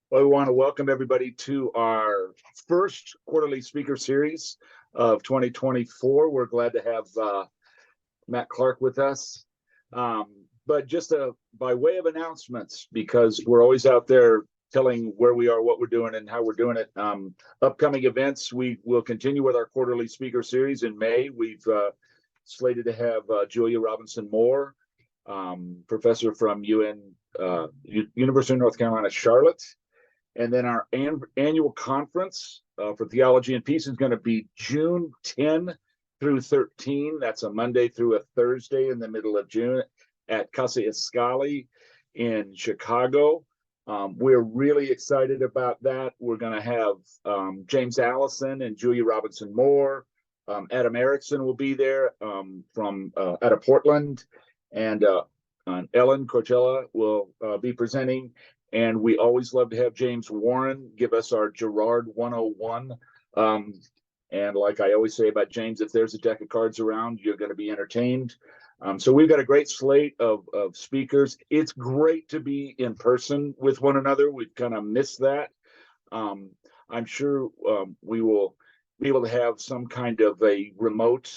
Well, we want to welcome everybody to our first quarterly speaker series of 2024. We're glad to have Matt Clarke with us. But just by way of announcements, because we're always out there telling where we are, what we're doing, and how we're doing it. Upcoming events, we will continue with our quarterly speaker series in May. We've slated to have Julia Robinson Moore, professor from University of North Carolina, Charlotte. And then our annual conference for Theology and Peace is going to be June 10 through 13. That's a Monday through a Thursday in the middle of June at Casa Escali in Chicago. We're really excited about that. We're going to have James Allison and Julia Robinson Moore. Adam Erickson will be there from out of Portland. And Ellen Cortella will be presenting. And we always love to have James Warren give us our Girard 101. And like I always say about James, if there's a deck of cards around, you're going to be entertained. So we've got a great slate of speakers. It's great to be in person with one another. We've kind of missed that. I'm sure we will be able to have some kind of a remote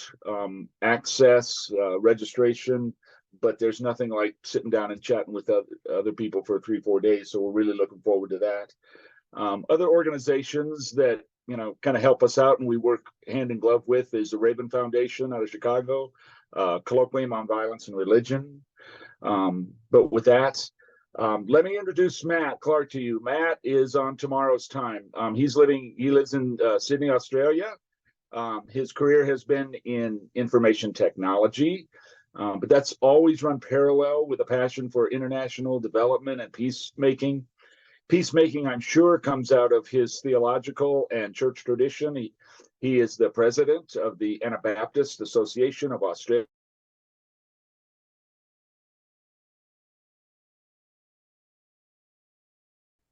access registration, but there's nothing like sitting down and chatting with other people for 3-4 days. So we're really looking forward to that. Other organizations that, kind of help us out and we work hand in glove with is the Raven Foundation out of Chicago, Colloquium on Violence and Religion. But with that, let me introduce Matt Clarke to you. Matt is on tomorrow's time. He lives in Sydney, Australia. His career has been in information technology. But that's always run parallel with a passion for international development and peacemaking. Peacemaking, I'm sure, comes out of his theological and church tradition. He is the president of the Anabaptist Association of Australia.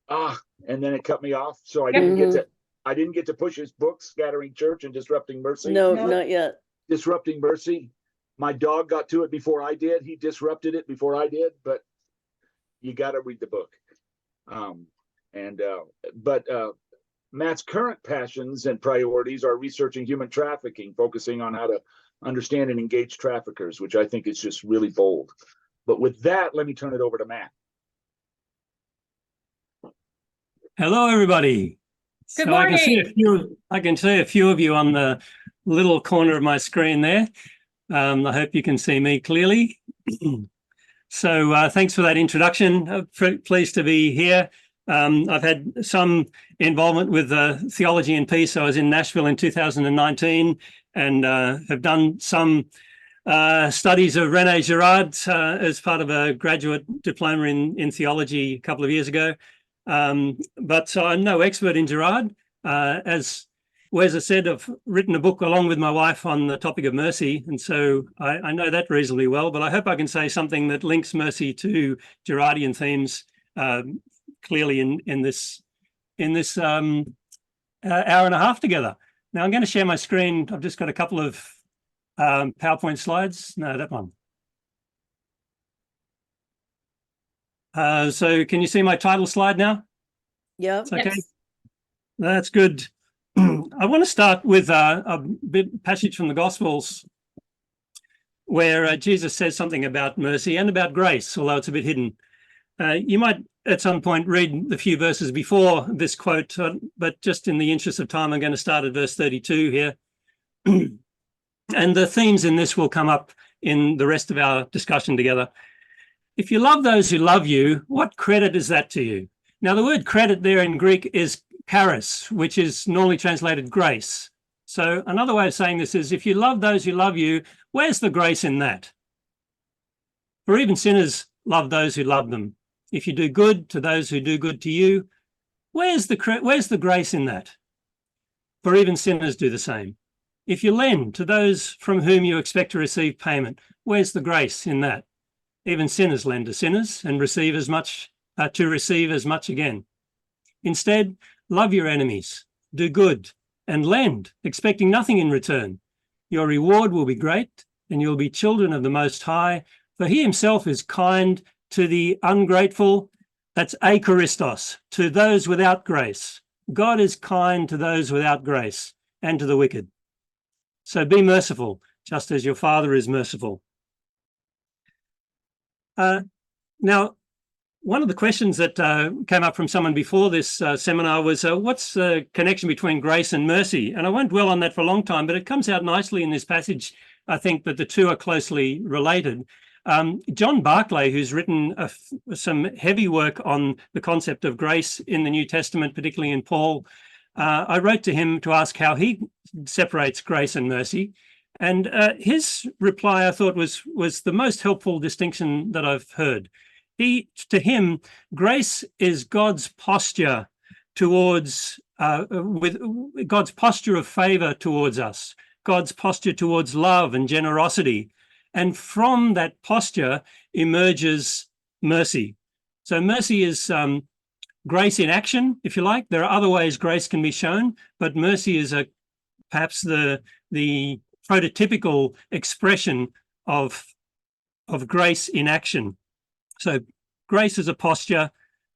And then it cut me off, so I didn't get to push his book, Scattering Church and Disrupting Mercy. No, not yet. Disrupting Mercy. My dog got to it before I did. He disrupted it before I did, but you got to read the book. But Matt's current passions and priorities are researching human trafficking, focusing on how to understand and engage traffickers, which I think is just really bold. But with that, let me turn it over to Matt. Hello, everybody. Good morning. I can see a few of you on the little corner of my screen there. I hope you can see me clearly. So thanks for that introduction. Pleased to be here. I've had some involvement with Theology and Peace. I was in Nashville in 2019 and have done some studies of René Girard as part of a graduate diploma in theology a couple of years ago. But I'm no expert in Girard. As Wes has said, I've written a book along with my wife on the topic of mercy, and so I know that reasonably well, but I hope I can say something that links mercy to Girardian themes clearly in this hour and a half together. Now I'm going to share my screen. I've just got a couple of PowerPoint slides. No, that one. So can you see my title slide now? Yeah. It's okay. Yes. That's good. I want to start with a passage from the Gospels where Jesus says something about mercy and about grace, although it's a bit hidden. You might at some point read the few verses before this quote, but just in the interest of time, I'm going to start at verse 32 here. And the themes in this will come up in the rest of our discussion together. If you love those who love you, what credit is that to you? Now, the word credit there in Greek is charis, which is normally translated grace. So another way of saying this is, if you love those who love you, where's the grace in that? For even sinners love those who love them. If you do good to those who do good to you, where's the grace in that? For even sinners do the same. If you lend to those from whom you expect to receive payment, where's the grace in that? Even sinners lend to sinners and receive as much again. Instead, love your enemies, do good, and lend, expecting nothing in return. Your reward will be great, and you'll be children of the Most High, for he himself is kind to the ungrateful That's acharistos, to those without grace. God is kind to those without grace and to the wicked. So be merciful, just as your Father is merciful. Now, one of the questions that came up from someone before this seminar was, what's the connection between grace and mercy? And I won't dwell on that for a long time, but it comes out nicely in this passage, I think, that the two are closely related. John Barclay, who's written some heavy work on the concept of grace in the New Testament, particularly in Paul, I wrote to him to ask how he separates grace and mercy. And his reply, I thought, was the most helpful distinction that I've heard. To him, grace is God's posture towards, with God's posture of favor towards us, God's posture towards love and generosity. And from that posture emerges mercy. So mercy is grace in action, if you like. There are other ways grace can be shown, but mercy is perhaps the prototypical expression of grace in action. So grace is a posture,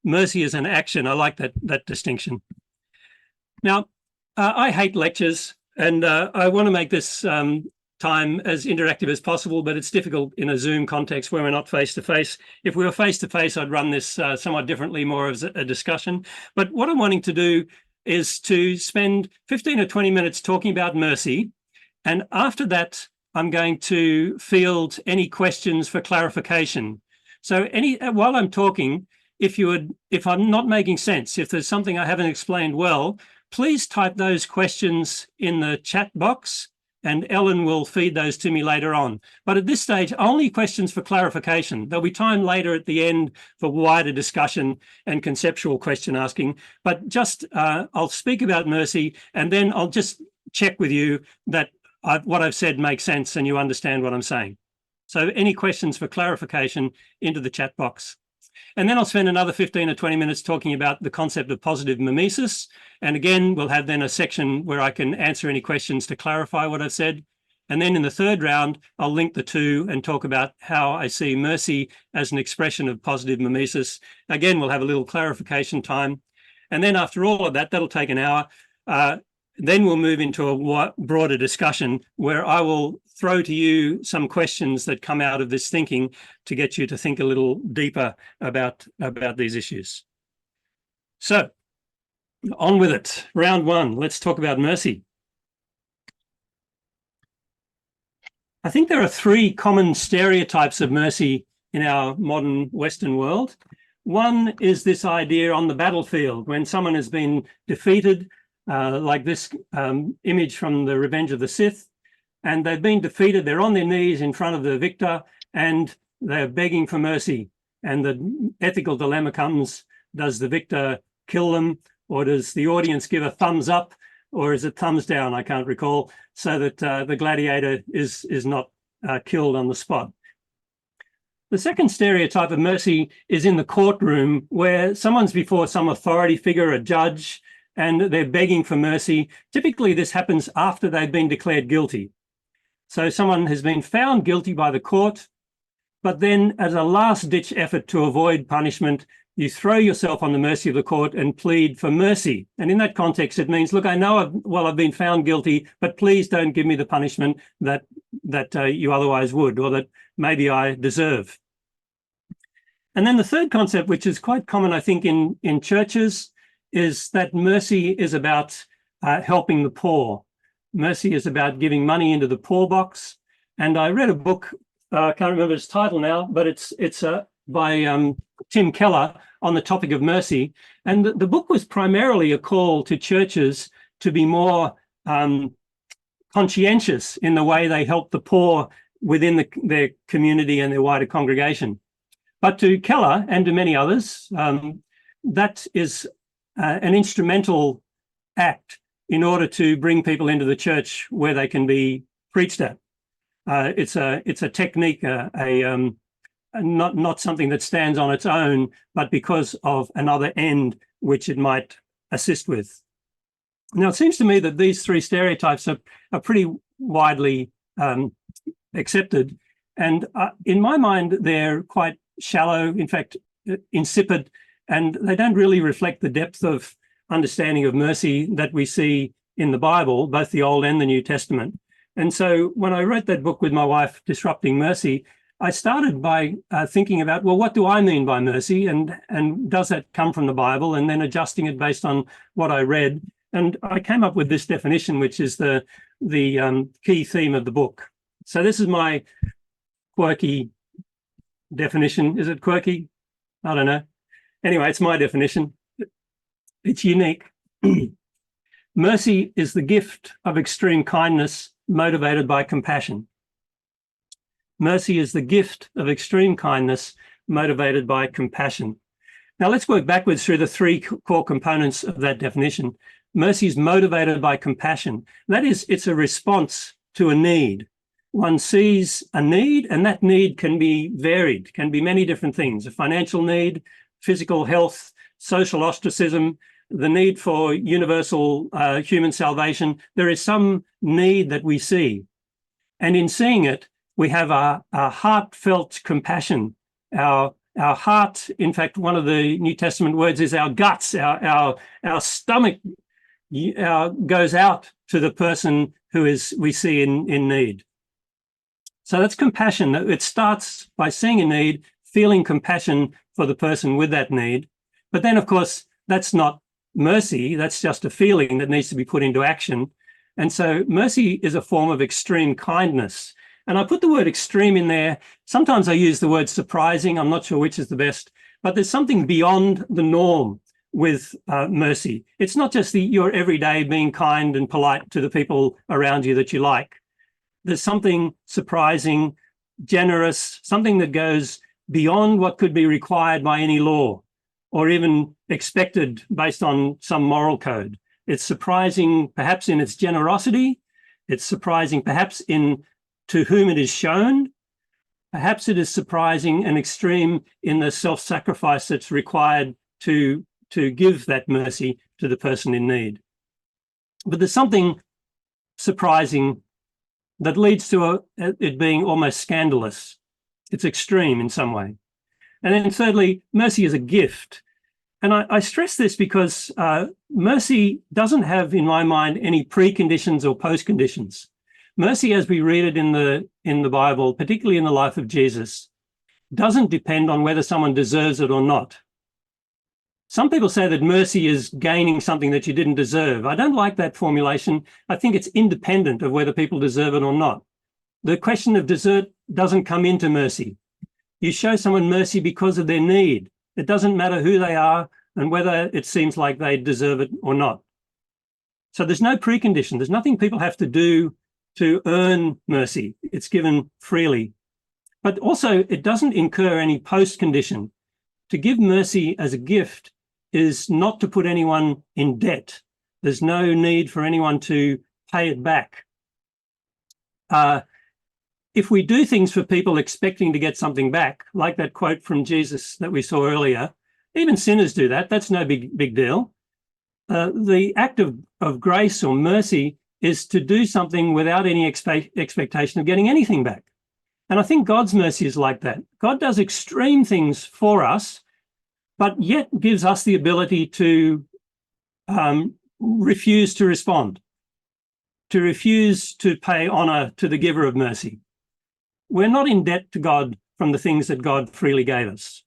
mercy is an action. I like that distinction. Now, I hate lectures, and I want to make this time as interactive as possible, but it's difficult in a Zoom context where we're not face-to-face. If we were face-to-face, I'd run this somewhat differently, more as a discussion. But what I'm wanting to do is to spend 15 or 20 minutes talking about mercy. And after that, I'm going to field any questions for clarification. So while I'm talking, if I'm not making sense, if there's something I haven't explained well, please type those questions in the chat box and Ellen will feed those to me later on. But at this stage, only questions for clarification. There'll be time later at the end for wider discussion and conceptual question asking. But just I'll speak about mercy and then I'll just check with you that what I've said makes sense and you understand what I'm saying. So any questions for clarification into the chat box. And then I'll spend another 15 or 20 minutes talking about the concept of positive mimesis. And again, we'll have then a section where I can answer any questions to clarify what I've said. And then in the third round, I'll link the two and talk about how I see mercy as an expression of positive mimesis. Again, we'll have a little clarification time. And then after all of that, that'll take an hour. Then we'll move into a broader discussion where I will throw to you some questions that come out of this thinking to get you to think a little deeper about these issues. So on with it. Round one, let's talk about mercy. I think there are three common stereotypes of mercy in our modern Western world. One is this idea on the battlefield when someone has been defeated, like this image from the Revenge of the Sith, and they've been defeated. They're on their knees in front of the victor and they're begging for mercy. And the ethical dilemma comes, does the victor kill them, or does the audience give a thumbs up, or is it thumbs down? I can't recall, so that the gladiator is not killed on the spot. The second stereotype of mercy is in the courtroom where someone's before some authority figure, a judge, and they're begging for mercy. Typically, this happens after they've been declared guilty. So someone has been found guilty by the court, but then as a last-ditch effort to avoid punishment, you throw yourself on the mercy of the court and plead for mercy. And in that context, it means, look, I know I've been found guilty, but please don't give me the punishment that you otherwise would, or that maybe I deserve. And then the third concept, which is quite common, I think, in churches, is that mercy is about helping the poor. Mercy is about giving money into the poor box. And I read a book, I can't remember its title now, but it's by Tim Keller on the topic of mercy. And the book was primarily a call to churches to be more conscientious in the way they help the poor within their community and their wider congregation. But to Keller and to many others, that is an instrumental act in order to bring people into the church where they can be preached at. It's a technique, not something that stands on its own, but because of another end which it might assist with. Now, it seems to me that these three stereotypes are pretty widely accepted. And in my mind, they're quite shallow, in fact, insipid and they don't really reflect the depth of understanding of mercy that we see in the Bible, both the Old and the New Testament. And so when I wrote that book with my wife, Disrupting Mercy, I started by thinking about, well, what do I mean by mercy? And does that come from the Bible? And then adjusting it based on what I read. And I came up with this definition, which is the key theme of the book. So this is my quirky definition. Is it quirky? I don't know. Anyway, it's my definition. It's unique. Mercy is the gift of extreme kindness motivated by compassion. Mercy is the gift of extreme kindness motivated by compassion. Now let's work backwards through the three core components of that definition. Mercy is motivated by compassion. That is, it's a response to a need. One sees a need, and that need can be varied, can be many different things: a financial need, physical health, social ostracism, the need for universal human salvation. There is some need that we see. And in seeing it, we have a heartfelt compassion. Our heart, in fact, one of the New Testament words is our guts, our stomach goes out to the person who we see in need. So that's compassion. It starts by seeing a need, feeling compassion for the person with that need. But then, of course, that's not mercy. That's just a feeling that needs to be put into action. And so mercy is a form of extreme kindness. And I put the word extreme in there. Sometimes I use the word surprising. I'm not sure which is the best, but there's something beyond the norm with mercy. It's not just your everyday being kind and polite to the people around you that you like. There's something surprising, generous, something that goes beyond what could be required by any law or even expected based on some moral code. It's surprising perhaps in its generosity. It's surprising perhaps in to whom it is shown. Perhaps it is surprising and extreme in the self-sacrifice that's required to give that mercy to the person in need. But there's something surprising that leads to it being almost scandalous. It's extreme in some way. And then thirdly, mercy is a gift. And I stress this because mercy doesn't have, in my mind, any preconditions or postconditions. Mercy, as we read it in the Bible, particularly in the life of Jesus, doesn't depend on whether someone deserves it or not. Some people say that mercy is gaining something that you didn't deserve. I don't like that formulation. I think it's independent of whether people deserve it or not. The question of desert doesn't come into mercy. You show someone mercy because of their need. It doesn't matter who they are and whether it seems like they deserve it or not. So there's no precondition. There's nothing people have to do to earn mercy. It's given freely. But also, it doesn't incur any post-condition. To give mercy as a gift is not to put anyone in debt. There's no need for anyone to pay it back. If we do things for people expecting to get something back, like that quote from Jesus that we saw earlier, even sinners do that. That's no big deal. The act of grace or mercy is to do something without any expectation of getting anything back. And I think God's mercy is like that. God does extreme things for us, but yet gives us the ability to refuse to respond, to refuse to pay honor to the giver of mercy. We're not in debt to God from the things that God freely gave us.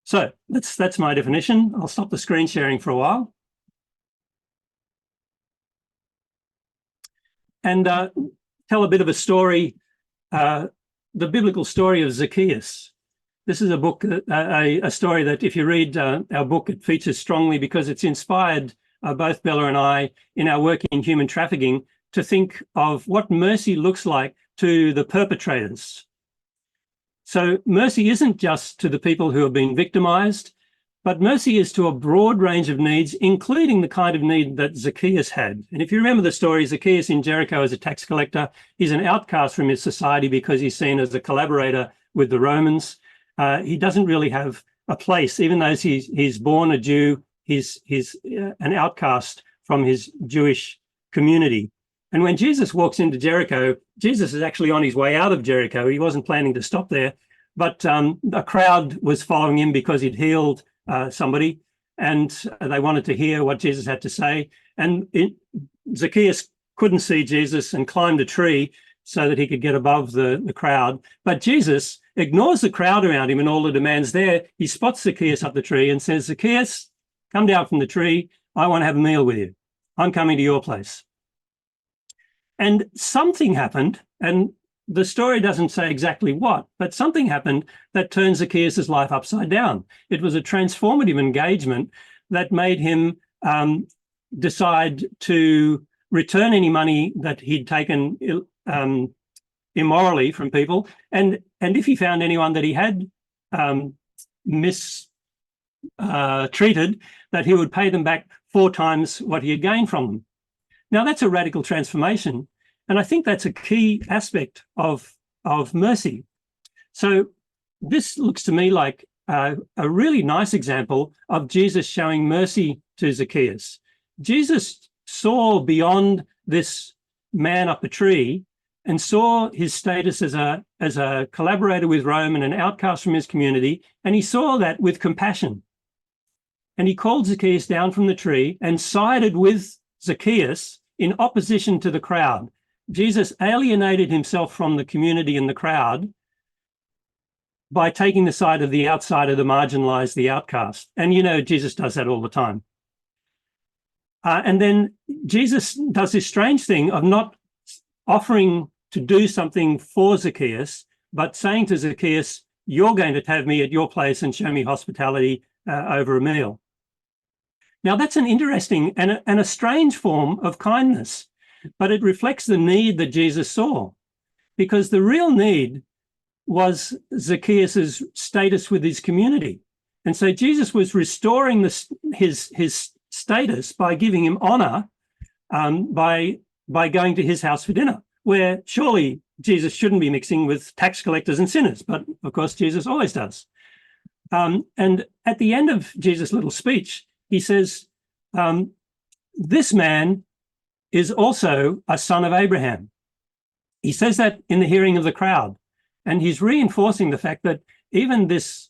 So that's my definition. I'll stop the screen sharing for a while. And tell a bit of a story, the biblical story of Zacchaeus. This is a book, a story that if you read our book, it features strongly because it's inspired both Bella and I in our work in human trafficking to think of what mercy looks like to the perpetrators. So mercy isn't just to the people who have been victimized, but mercy is to a broad range of needs, including the kind of need that Zacchaeus had. And if you remember the story, Zacchaeus in Jericho is a tax collector. He's an outcast from his society because he's seen as a collaborator with the Romans. He doesn't really have a place, even though he's born a Jew, he's an outcast from his Jewish community. And when Jesus walks into Jericho, Jesus is actually on his way out of Jericho. He wasn't planning to stop there. but a crowd was following him because he'd healed somebody, and they wanted to hear what Jesus had to say. And Zacchaeus couldn't see Jesus and climbed a tree so that he could get above the crowd. But Jesus ignores the crowd around him and all the demands there. He spots Zacchaeus up the tree and says, Zacchaeus, come down from the tree. I want to have a meal with you. I'm coming to your place. And something happened, and the story doesn't say exactly what, but something happened that turned Zacchaeus' life upside down. It was a transformative engagement that made him decide to return any money that he'd taken immorally from people, and if he found anyone that he had mistreated, that he would pay them back 4 times what he had gained from them. Now, that's a radical transformation, and I think that's a key aspect of mercy. So this looks to me like a really nice example of Jesus showing mercy to Zacchaeus. Jesus saw beyond this man up a tree and saw his status as a collaborator with Rome and an outcast from his community, and he saw that with compassion. And he called Zacchaeus down from the tree and sided with Zacchaeus in opposition to the crowd. Jesus alienated himself from the community and the crowd by taking the side of the outsider, the marginalized, the outcast. And you know, Jesus does that all the time. And then Jesus does this strange thing of not offering to do something for Zacchaeus, but saying to Zacchaeus, you're going to have me at your place and show me hospitality over a meal. Now, that's an interesting and a strange form of kindness, but it reflects the need that Jesus saw, because the real need was Zacchaeus's status with his community. And so Jesus was restoring his status by giving him honor by going to his house for dinner, where surely Jesus shouldn't be mixing with tax collectors and sinners, but of course Jesus always does. And at the end of Jesus' little speech, he says, this man is also a son of Abraham. He says that in the hearing of the crowd, and he's reinforcing the fact that even this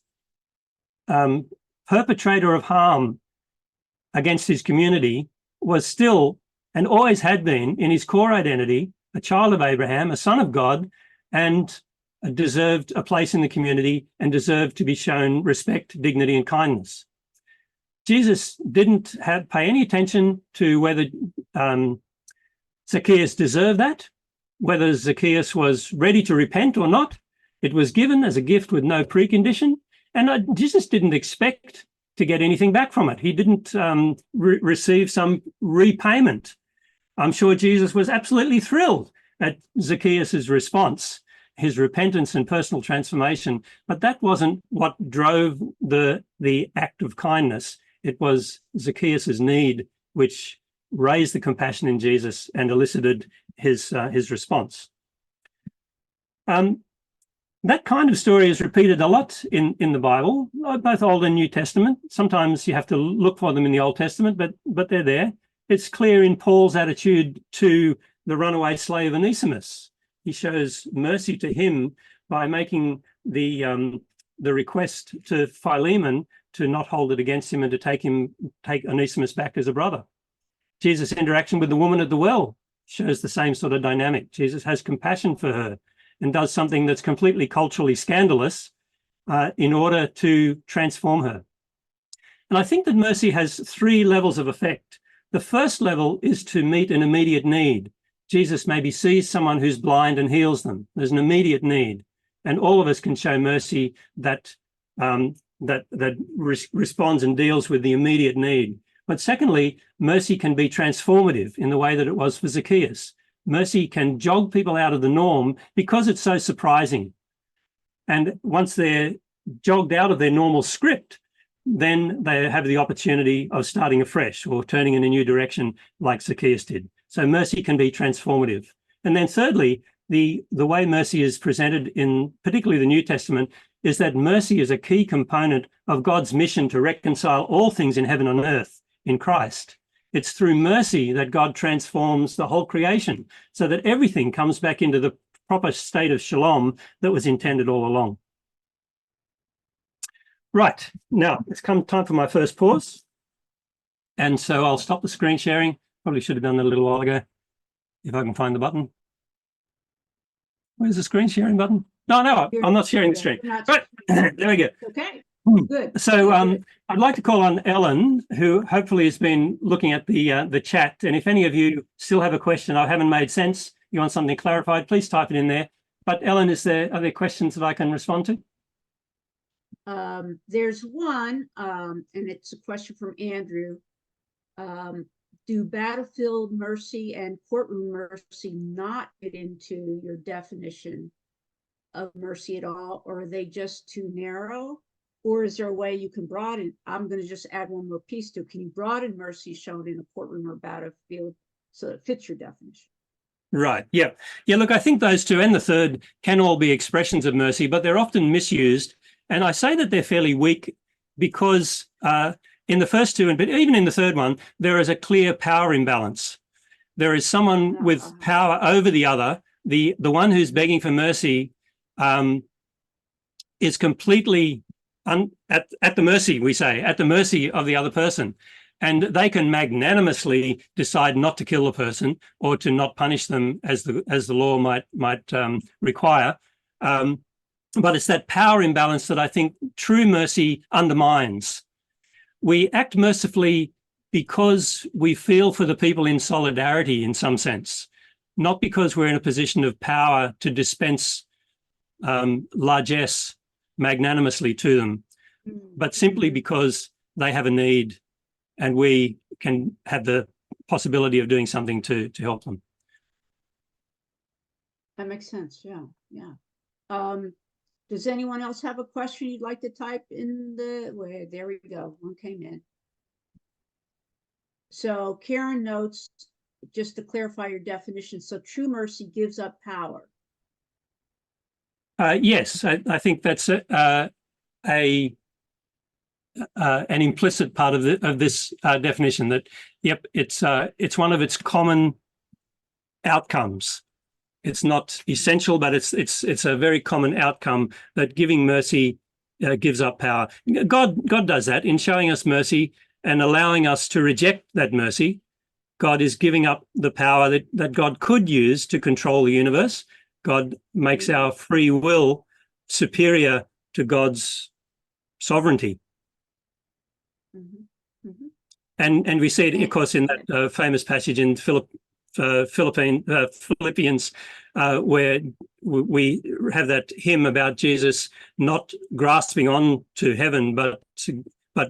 perpetrator of harm against his community was still, and always had been, in his core identity, a child of Abraham, a son of God, and deserved a place in the community and deserved to be shown respect, dignity, and kindness. Jesus didn't pay any attention to whether Zacchaeus deserved that, whether Zacchaeus was ready to repent or not. It was given as a gift with no precondition, and Jesus didn't expect to get anything back from it. He didn't receive some repayment. I'm sure Jesus was absolutely thrilled at Zacchaeus's response, his repentance and personal transformation, but that wasn't what drove the act of kindness. It was Zacchaeus's need which raised the compassion in Jesus and elicited his response. That kind of story is repeated a lot in the Bible, both Old and New Testament. Sometimes you have to look for them in the Old Testament, but they're there. It's clear in Paul's attitude to the runaway slave Onesimus. He shows mercy to him by making the request to Philemon to not hold it against him and to take Onesimus back as a brother. Jesus' interaction with the woman at the well shows the same sort of dynamic. Jesus has compassion for her and does something that's completely culturally scandalous in order to transform her. And I think that mercy has 3 levels of effect. The first level is to meet an immediate need. Jesus maybe sees someone who's blind and heals them. There's an immediate need. And all of us can show mercy that responds and deals with the immediate need. But secondly, mercy can be transformative in the way that it was for Zacchaeus. Mercy can jog people out of the norm because it's so surprising. And once they're jogged out of their normal script, then they have the opportunity of starting afresh or turning in a new direction like Zacchaeus did. So mercy can be transformative. And then thirdly, the way mercy is presented in particularly the New Testament is that mercy is a key component of God's mission to reconcile all things in heaven and earth in Christ. It's through mercy that God transforms the whole creation so that everything comes back into the proper state of shalom that was intended all along. Right, now it's come time for my first pause. And so I'll stop the screen sharing. Probably should have done that a little while ago, if I can find the button. Where's the screen sharing button? No, I'm not sharing the screen. Right, there we go. Okay, Hmm. good. So Good. I'd like to call on Ellen, who hopefully has been looking at the chat. And if any of you still have a question I haven't made sense, you want something clarified, please type it in there. But Ellen, are there questions that I can respond to? There's one, and it's a question from Andrew. Do battlefield mercy and courtroom mercy not get into your definition of mercy at all, or are they just too narrow? Or is there a way you can broaden? I'm going to just add one more piece to it. Can you broaden mercy shown in a courtroom or battlefield so it fits your definition? Right. Yeah. Yeah. Look, I think those two and the third can all be expressions of mercy, but they're often misused. And I say that they're fairly weak because in the first two, but even in the third one, there is a clear power imbalance. There is someone with power over the other. The one who's begging for mercy is completely at the mercy, we say, at the mercy of the other person. And they can magnanimously decide not to kill the person or to not punish them as the law might require. But it's that power imbalance that I think true mercy undermines. We act mercifully because we feel for the people in solidarity in some sense, not because we're in a position of power to dispense largesse magnanimously to them, but simply because they have a need and we can have the possibility of doing something to help them. That makes sense. Yeah. Does anyone else have a question you'd like to type in the, there we go, one came in. So Karen notes, just to clarify your definition, so true mercy gives up power. Yes, I think that's an implicit part of this definition. That yep, it's one of its common outcomes. It's not essential, but it's a very common outcome that giving mercy gives up power. God does that in showing us mercy and allowing us to reject that mercy. God is giving up the power that God could use to control the universe. God makes our free will superior to God's sovereignty. Mm-hmm. Mm-hmm. And we see it, of course, in that famous passage in Philippians, where we have that hymn about Jesus not grasping on to heaven, but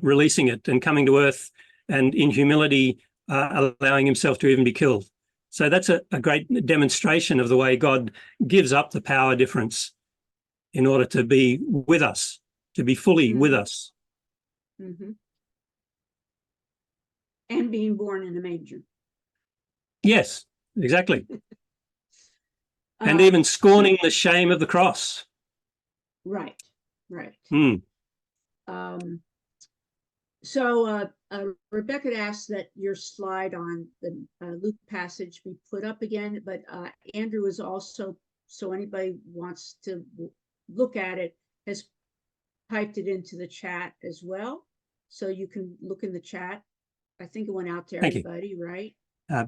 releasing it and coming to earth and in humility allowing himself to even be killed. So that's a great demonstration of the way God gives up the power difference in order to be with us, to be fully with us. Mm-hmm. And being born in a manger. Yes, exactly. And even scorning the shame of the cross. Right. Mm. So Rebecca asked that your slide on the Luke passage be put up again, but Andrew is also, so anybody wants to look at it, has typed it into the chat as well. So you can look in the chat. I think it went out to everybody, right?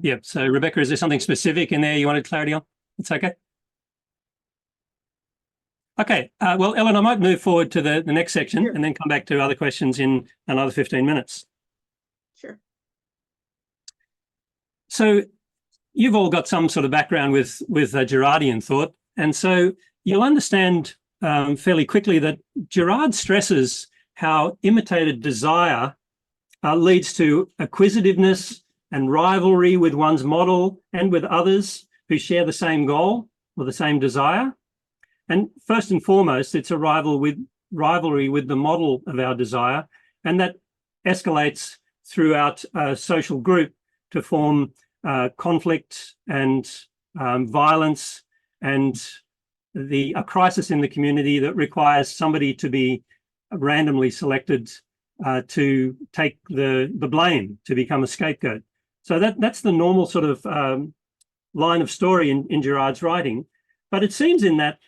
Yep. So Rebecca, is there something specific in there you wanted clarity on? It's okay. Okay. Well, Ellen, I might move forward to the next section and then come back to other questions in another 15 minutes. Sure. So you've all got some sort of background with Girardian thought. And so you'll understand fairly quickly that Girard stresses how imitated desire leads to acquisitiveness and rivalry with one's model and with others who share the same goal or the same desire. And first and foremost, it's a rivalry with the model of our desire, and that escalates throughout a social group to form conflict and violence and a crisis in the community that requires somebody to be randomly selected to take the blame, to become a scapegoat. So that's the normal sort of line of story in Girard's writing. But it seems in that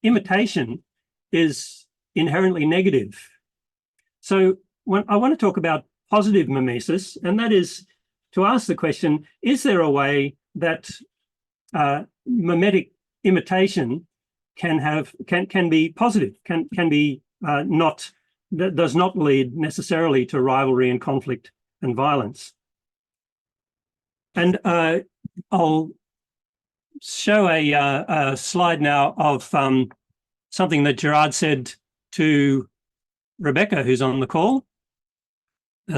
imitation is inherently negative. So when I want to talk about positive mimesis, and that is to ask the question, is there a way that mimetic imitation can be positive, can be not, that does not lead necessarily to rivalry and conflict and violence? And I'll show a slide now of something that Gerard said to Rebecca, who's on the call.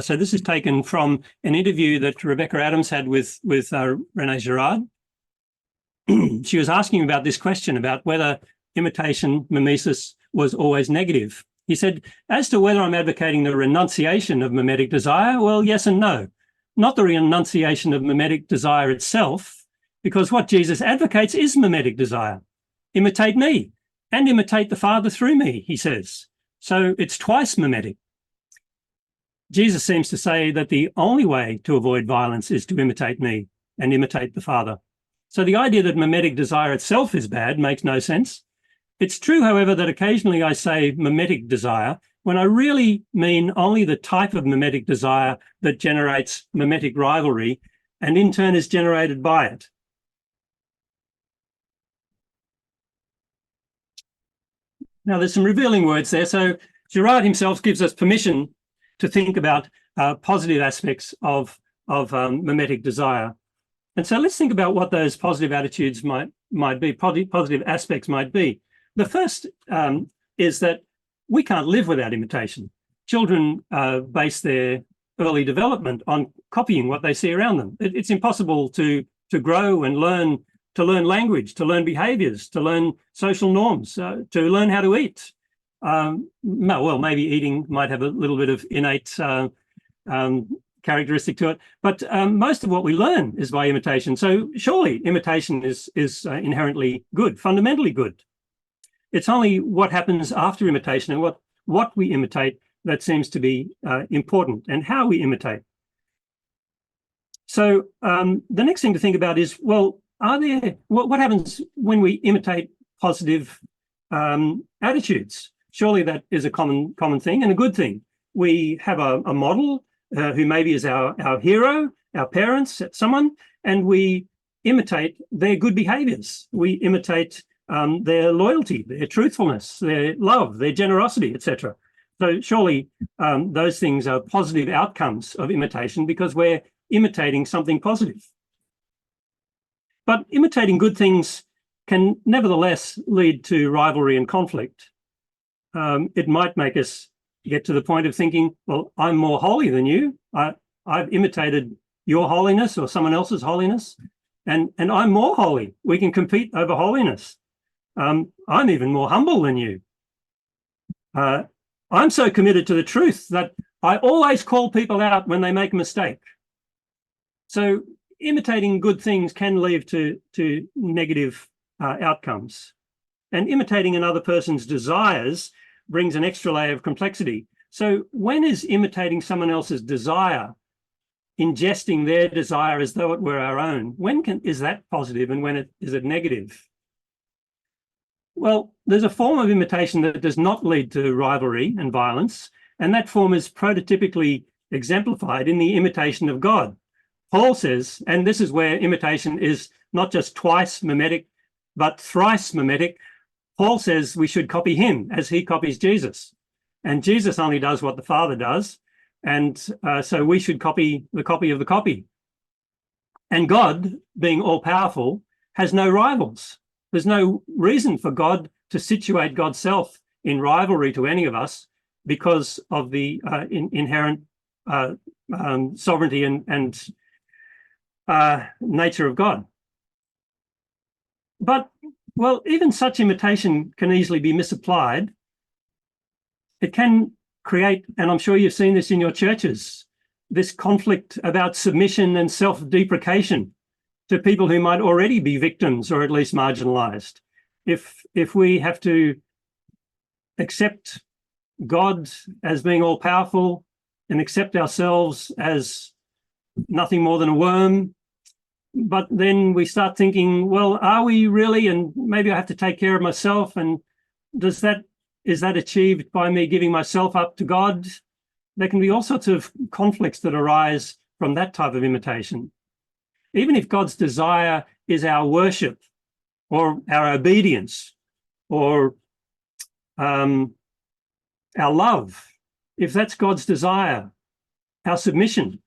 So this is taken from an interview that Rebecca Adams had with René Girard. She was asking about this question about whether imitation, mimesis, was always negative. He said, as to whether I'm advocating the renunciation of mimetic desire, well, yes and no. Not the renunciation of mimetic desire itself, because what Jesus advocates is mimetic desire. Imitate me and imitate the Father through me, he says. So it's twice mimetic. Jesus seems to say that the only way to avoid violence is to imitate me and imitate the Father. So the idea that mimetic desire itself is bad makes no sense. It's true, however, that occasionally I say mimetic desire when I really mean only the type of mimetic desire that generates mimetic rivalry and in turn is generated by it. Now, there's some revealing words there. So Girard himself gives us permission to think about positive aspects of mimetic desire. And so let's think about what those positive attitudes might be, positive aspects might be. The first is that we can't live without imitation. Children base their early development on copying what they see around them. It's impossible to grow and learn, to learn language, to learn behaviors, to learn social norms, to learn how to eat. Well, maybe eating might have a little bit of innate characteristic to it, but most of what we learn is by imitation. So surely imitation is inherently good, fundamentally good. It's only what happens after imitation and what we imitate that seems to be important, and how we imitate. So the next thing to think about is, well, what happens when we imitate positive attitudes? Surely that is a common thing and a good thing. We have a model who maybe is our hero, our parents, someone, and we imitate their good behaviors. We imitate their loyalty, their truthfulness, their love, their generosity, etc. So surely those things are positive outcomes of imitation because we're imitating something positive. But imitating good things can nevertheless lead to rivalry and conflict. It might make us get to the point of thinking, well, I'm more holy than you. I've imitated your holiness or someone else's holiness, and I'm more holy. We can compete over holiness. I'm even more humble than you. I'm so committed to the truth that I always call people out when they make a mistake. So imitating good things can lead to negative outcomes. And imitating another person's desires brings an extra layer of complexity. So when is imitating someone else's desire, ingesting their desire as though it were our own, is that positive and when is it negative? Well, there's a form of imitation that does not lead to rivalry and violence, and that form is prototypically exemplified in the imitation of God. Paul says, and this is where imitation is not just twice mimetic, but thrice mimetic. Paul says we should copy him as he copies Jesus. And Jesus only does what the Father does. And so we should copy the copy of the copy. And God, being all-powerful, has no rivals. There's no reason for God to situate God's self in rivalry to any of us because of the inherent sovereignty and nature of God. But, well, even such imitation can easily be misapplied. It can create, and I'm sure you've seen this in your churches, this conflict about submission and self-deprecation to people who might already be victims or at least marginalized. If we have to accept God as being all-powerful and accept ourselves as nothing more than a worm, but then we start thinking, well, are we really? And maybe I have to take care of myself. And does that Is that achieved by me giving myself up to God? There can be all sorts of conflicts that arise from that type of imitation. Even if God's desire is our worship or our obedience or our love, if that's God's desire, our submission,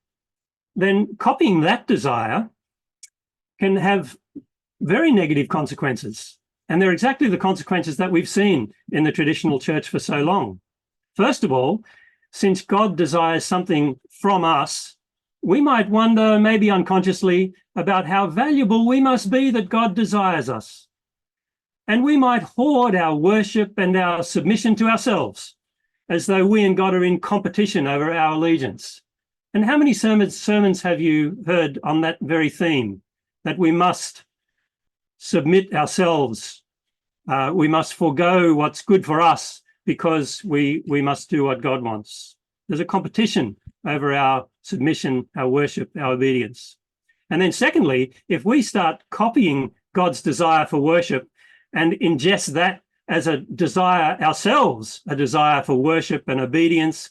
then copying that desire can have very negative consequences. And they're exactly the consequences that we've seen in the traditional church for so long. First of all, since God desires something from us, we might wonder, maybe unconsciously, about how valuable we must be that God desires us. And we might hoard our worship and our submission to ourselves, as though we and God are in competition over our allegiance. And how many sermons have you heard on that very theme, that we must submit ourselves, we must forego what's good for us because we must do what God wants. There's a competition over our submission, our worship, our obedience. And then secondly, if we start copying God's desire for worship and ingest that as a desire ourselves, a desire for worship and obedience,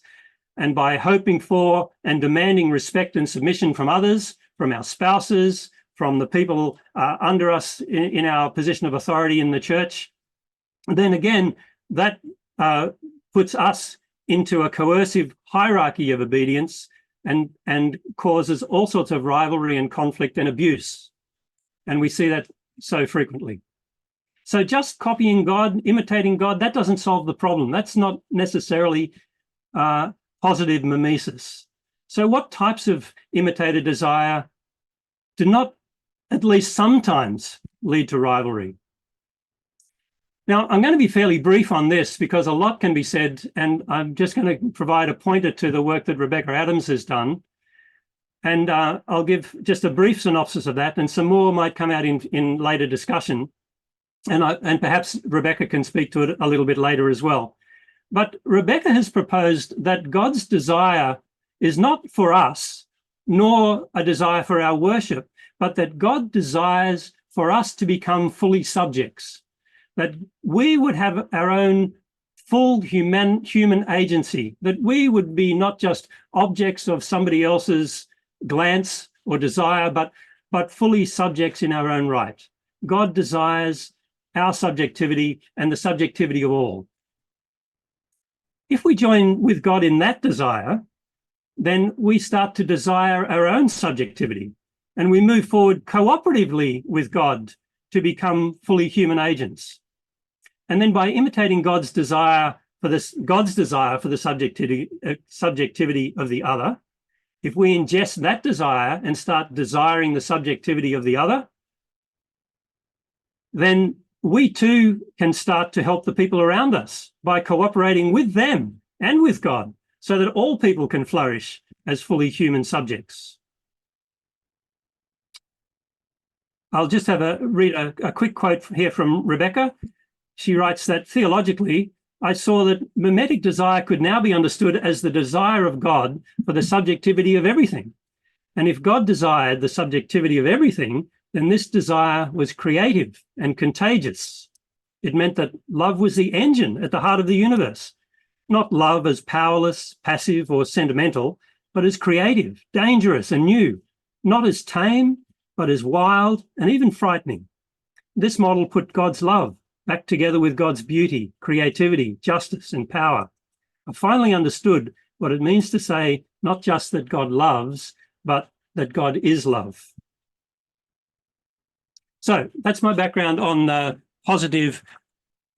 and by hoping for and demanding respect and submission from others, from our spouses, from the people under us in our position of authority in the church, then again, that puts us into a coercive hierarchy of obedience and causes all sorts of rivalry and conflict and abuse. And we see that so frequently. So just copying God, imitating God, that doesn't solve the problem. That's not necessarily positive mimesis. So what types of imitated desire do not, at least sometimes, lead to rivalry? Now, I'm going to be fairly brief on this because a lot can be said, and I'm just going to provide a pointer to the work that Rebecca Adams has done. And I'll give just a brief synopsis of that, and some more might come out in later discussion. And perhaps Rebecca can speak to it a little bit later as well. But Rebecca has proposed that God's desire is not for us, nor a desire for our worship, but that God desires for us to become fully subjects, that we would have our own full human agency, that we would be not just objects of somebody else's glance or desire, but fully subjects in our own right. God desires our subjectivity and the subjectivity of all. If we join with God in that desire, then we start to desire our own subjectivity, and we move forward cooperatively with God to become fully human agents. And then by imitating God's desire for the subjectivity of the other, if we ingest that desire and start desiring the subjectivity of the other, then we too can start to help the people around us by cooperating with them and with God, so that all people can flourish as fully human subjects. I'll just read a quick quote here from Rebecca. She writes that theologically, I saw that mimetic desire could now be understood as the desire of God for the subjectivity of everything. And if God desired the subjectivity of everything, then this desire was creative and contagious. It meant that love was the engine at the heart of the universe, not love as powerless, passive, or sentimental, but as creative, dangerous, and new, not as tame, but as wild and even frightening. This model put God's love back together with God's beauty, creativity, justice, and power. I finally understood what it means to say not just that God loves, but that God is love. So that's my background on positive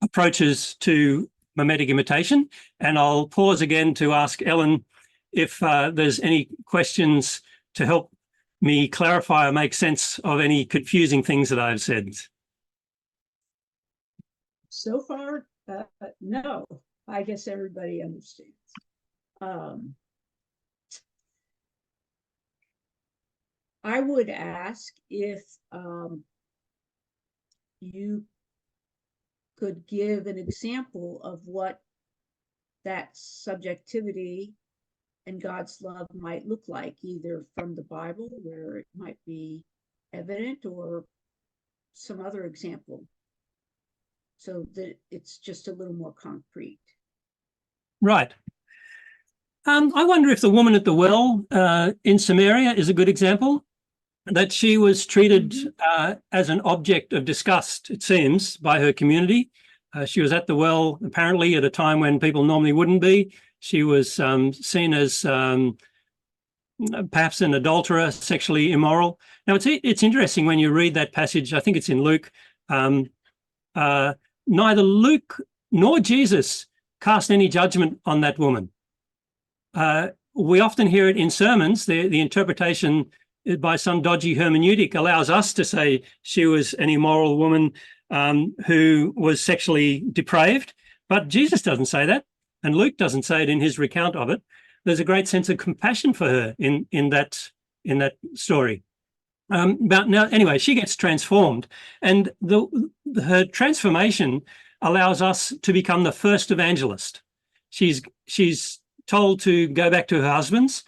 approaches to mimetic imitation. And I'll pause again to ask Ellen if there's any questions to help me clarify or make sense of any confusing things that I've said. So far, no. I guess everybody understands. I would ask if you could give an example of what that subjectivity and God's love might look like, either from the Bible, where it might be evident, or some other example. so that it's just a little more concrete. Right. I wonder if the woman at the well in Samaria is a good example, that she was treated as an object of disgust, it seems, by her community. She was at the well, apparently, at a time when people normally wouldn't be. She was seen as perhaps an adulterer, sexually immoral. Now, it's interesting when you read that passage, I think it's in Luke, neither Luke nor Jesus cast any judgment on that woman. We often hear it in sermons. The interpretation by some dodgy hermeneutic allows us to say she was an immoral woman who was sexually depraved, but Jesus doesn't say that, and Luke doesn't say it in his recount of it. There's a great sense of compassion for her in that story. But now, anyway, she gets transformed, and her transformation allows us to become the first evangelist. She's told to go back to her husband,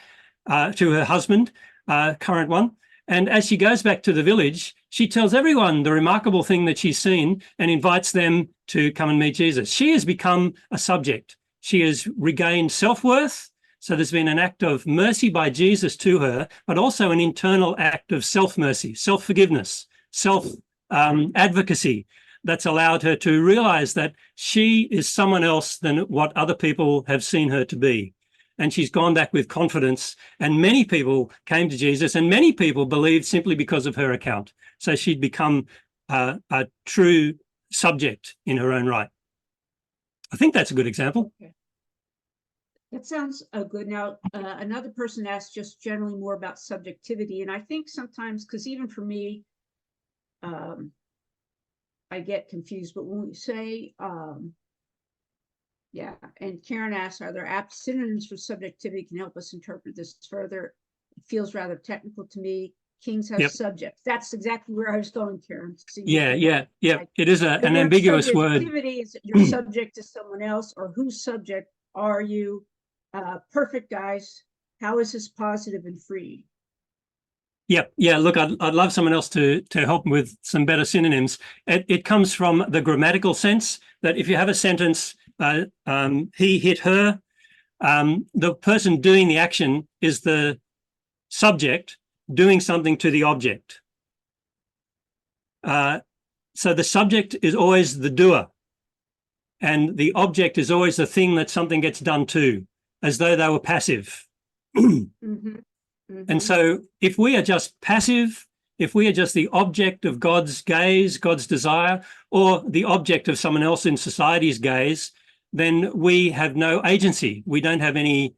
current one, and as she goes back to the village, she tells everyone the remarkable thing that she's seen and invites them to come and meet Jesus. She has become a subject. She has regained self-worth. So there's been an act of mercy by Jesus to her, but also an internal act of self-mercy, self-forgiveness, self-advocacy that's allowed her to realize that she is someone else than what other people have seen her to be. And she's gone back with confidence. And many people came to Jesus, and many people believed simply because of her account. So she'd become a true subject in her own right. I think that's a good example. Okay. That sounds good. Now, another person asked just generally more about subjectivity. And I think sometimes, because even for me, I get confused. But when we say, yeah, and Karen asks, are there apt synonyms for subjectivity? Can help us interpret this further? It feels rather technical to me. Kings have subjects. That's exactly where I was going, Karen. So Yeah. like, it is an ambiguous word. Subjectivity is you're subject to someone else, or whose subject are you? Perfect, guys. How is this positive and free? Yeah. Look, I'd love someone else to help with some better synonyms. It comes from the grammatical sense that if you have a sentence, he hit her, the person doing the action is the subject doing something to the object. So the subject is always the doer, and the object is always the thing that something gets done to, as though they were passive. And so if we are just passive, if we are just the object of God's gaze, God's desire, or the object of someone else in society's gaze, then we have no agency. We don't have any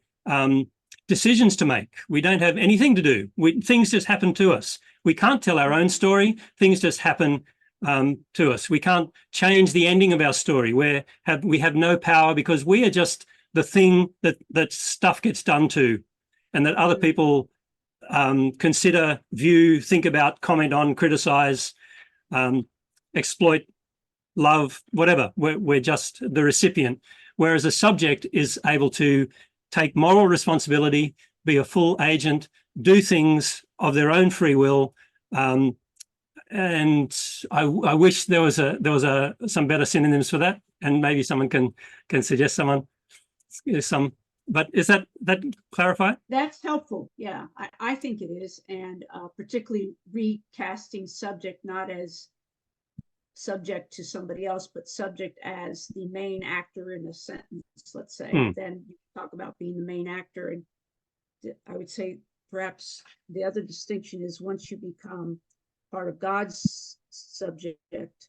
decisions to make. We don't have anything to do. Things just happen to us. We can't tell our own story. Things just happen to us. We can't change the ending of our story. We have no power, because we are just the thing that stuff gets done to, and that other people consider, view, think about, comment on, criticize, exploit, love, whatever. We're just the recipient, whereas a subject is able to take moral responsibility, be a full agent, do things of their own free will. And I wish there was some better synonyms for that, and maybe someone can suggest some. But is that clarify? That's helpful. Yeah, I think it is. And particularly recasting subject, not as subject to somebody else, but subject as the main actor in a sentence, let's say. Then you talk about being the main actor. And I would say perhaps the other distinction is once you become part of God's subject,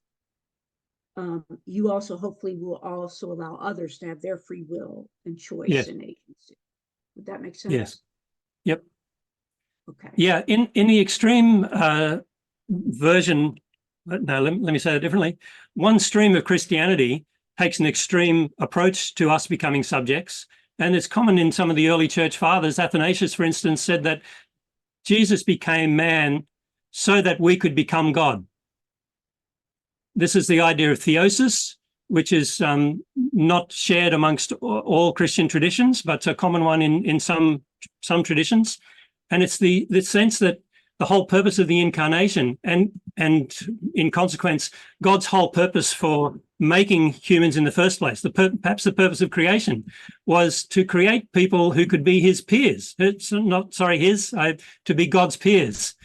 you also hopefully will also allow others to have their free will and choice and agency. Would that make sense? Yes. Yep. Okay. Yeah. In the extreme version, no, let me say it differently. One stream of Christianity takes an extreme approach to us becoming subjects, and it's common in some of the early church fathers. Athanasius, for instance, said that Jesus became man so that we could become God. This is the idea of theosis, which is not shared amongst all Christian traditions, but a common one in some traditions. And it's the sense that the whole purpose of the incarnation, and in consequence, God's whole purpose for making humans in the first place, perhaps the purpose of creation, was to create people who could be his peers. It's not, sorry, to be God's peers.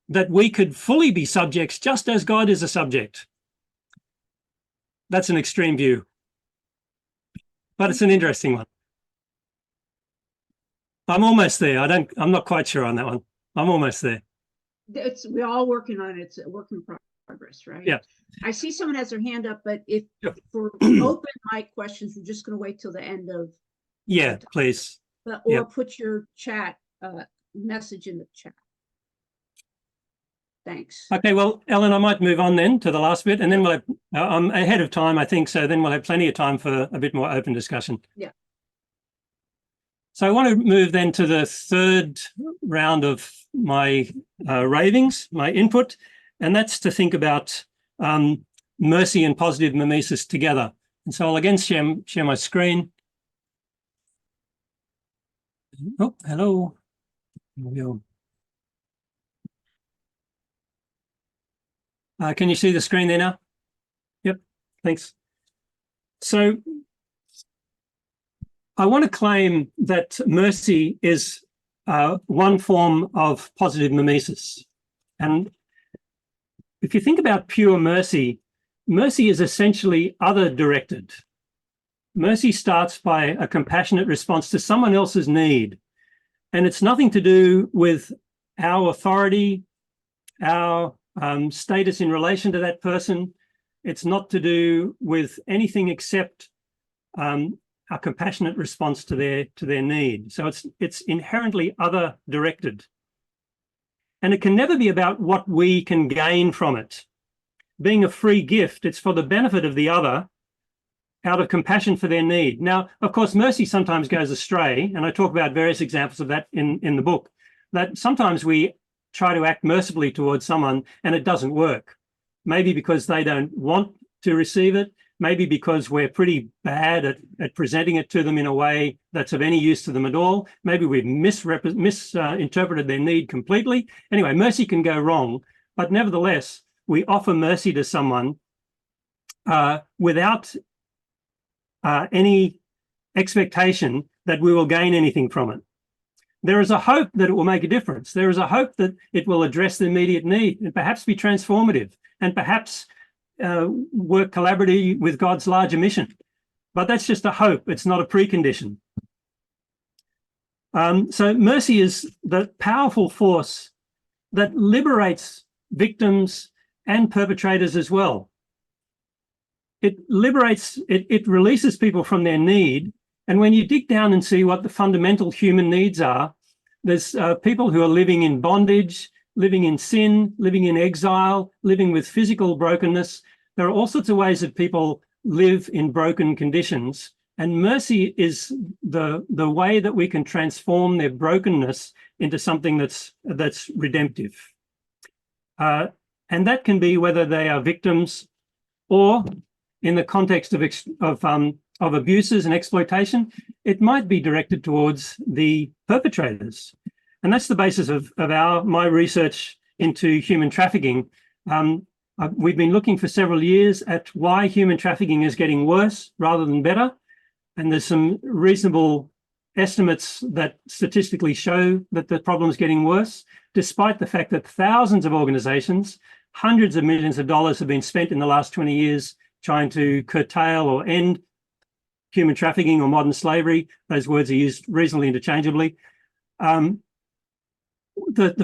That we could fully be subjects just as God is a subject. That's an extreme view, but it's an interesting one. I'm almost there. I'm not quite sure on that one. I'm almost there. We're all working on it. It's a work in progress, right? Yeah. I see someone has their hand up, but if for open mic questions, we're just going to wait till the end of. Yeah, please. Or put your chat message in the chat. Thanks. Okay, well, Ellen, I might move on then to the last bit, and then we'll have, I'm ahead of time, I think, so then we'll have plenty of time for a bit more open discussion. Yeah. So I want to move then to the third round of my ravings, my input, and that's to think about mercy and positive mimesis together. And so I'll again share my screen. Oh, hello. Here we go. Can you see the screen there now? Yep, thanks. So I want to claim that mercy is one form of positive mimesis. And if you think about pure mercy, mercy is essentially other-directed. Mercy starts by a compassionate response to someone else's need. And it's nothing to do with our authority, our status in relation to that person. It's not to do with anything except a compassionate response to their need. So it's inherently other directed. And it can never be about what we can gain from it. Being a free gift, it's for the benefit of the other out of compassion for their need. Now, of course, mercy sometimes goes astray, and I talk about various examples of that in the book, that sometimes we try to act mercifully towards someone and it doesn't work. Maybe because they don't want to receive it, maybe because we're pretty bad at presenting it to them in a way that's of any use to them at all. Maybe we've misinterpreted their need completely. Anyway, mercy can go wrong, but nevertheless, we offer mercy to someone without any expectation that we will gain anything from it. There is a hope that it will make a difference. There is a hope that it will address the immediate need and perhaps be transformative and perhaps work collaboratively with God's larger mission. But that's just a hope. It's not a precondition. So mercy is the powerful force that liberates victims and perpetrators as well. It liberates, it releases people from their need. And when you dig down and see what the fundamental human needs are, there's people who are living in bondage, living in sin, living in exile, living with physical brokenness. There are all sorts of ways that people live in broken conditions. And mercy is the way that we can transform their brokenness into something that's redemptive. And that can be whether they are victims or in the context of abuses and exploitation, it might be directed towards the perpetrators. And that's the basis of my research into human trafficking. We've been looking for several years at why human trafficking is getting worse rather than better. And there's some reasonable estimates that statistically show that the problem is getting worse, despite the fact that thousands of organizations, hundreds of millions of dollars have been spent in the last 20 years trying to curtail or end human trafficking or modern slavery. Those words are used reasonably interchangeably. The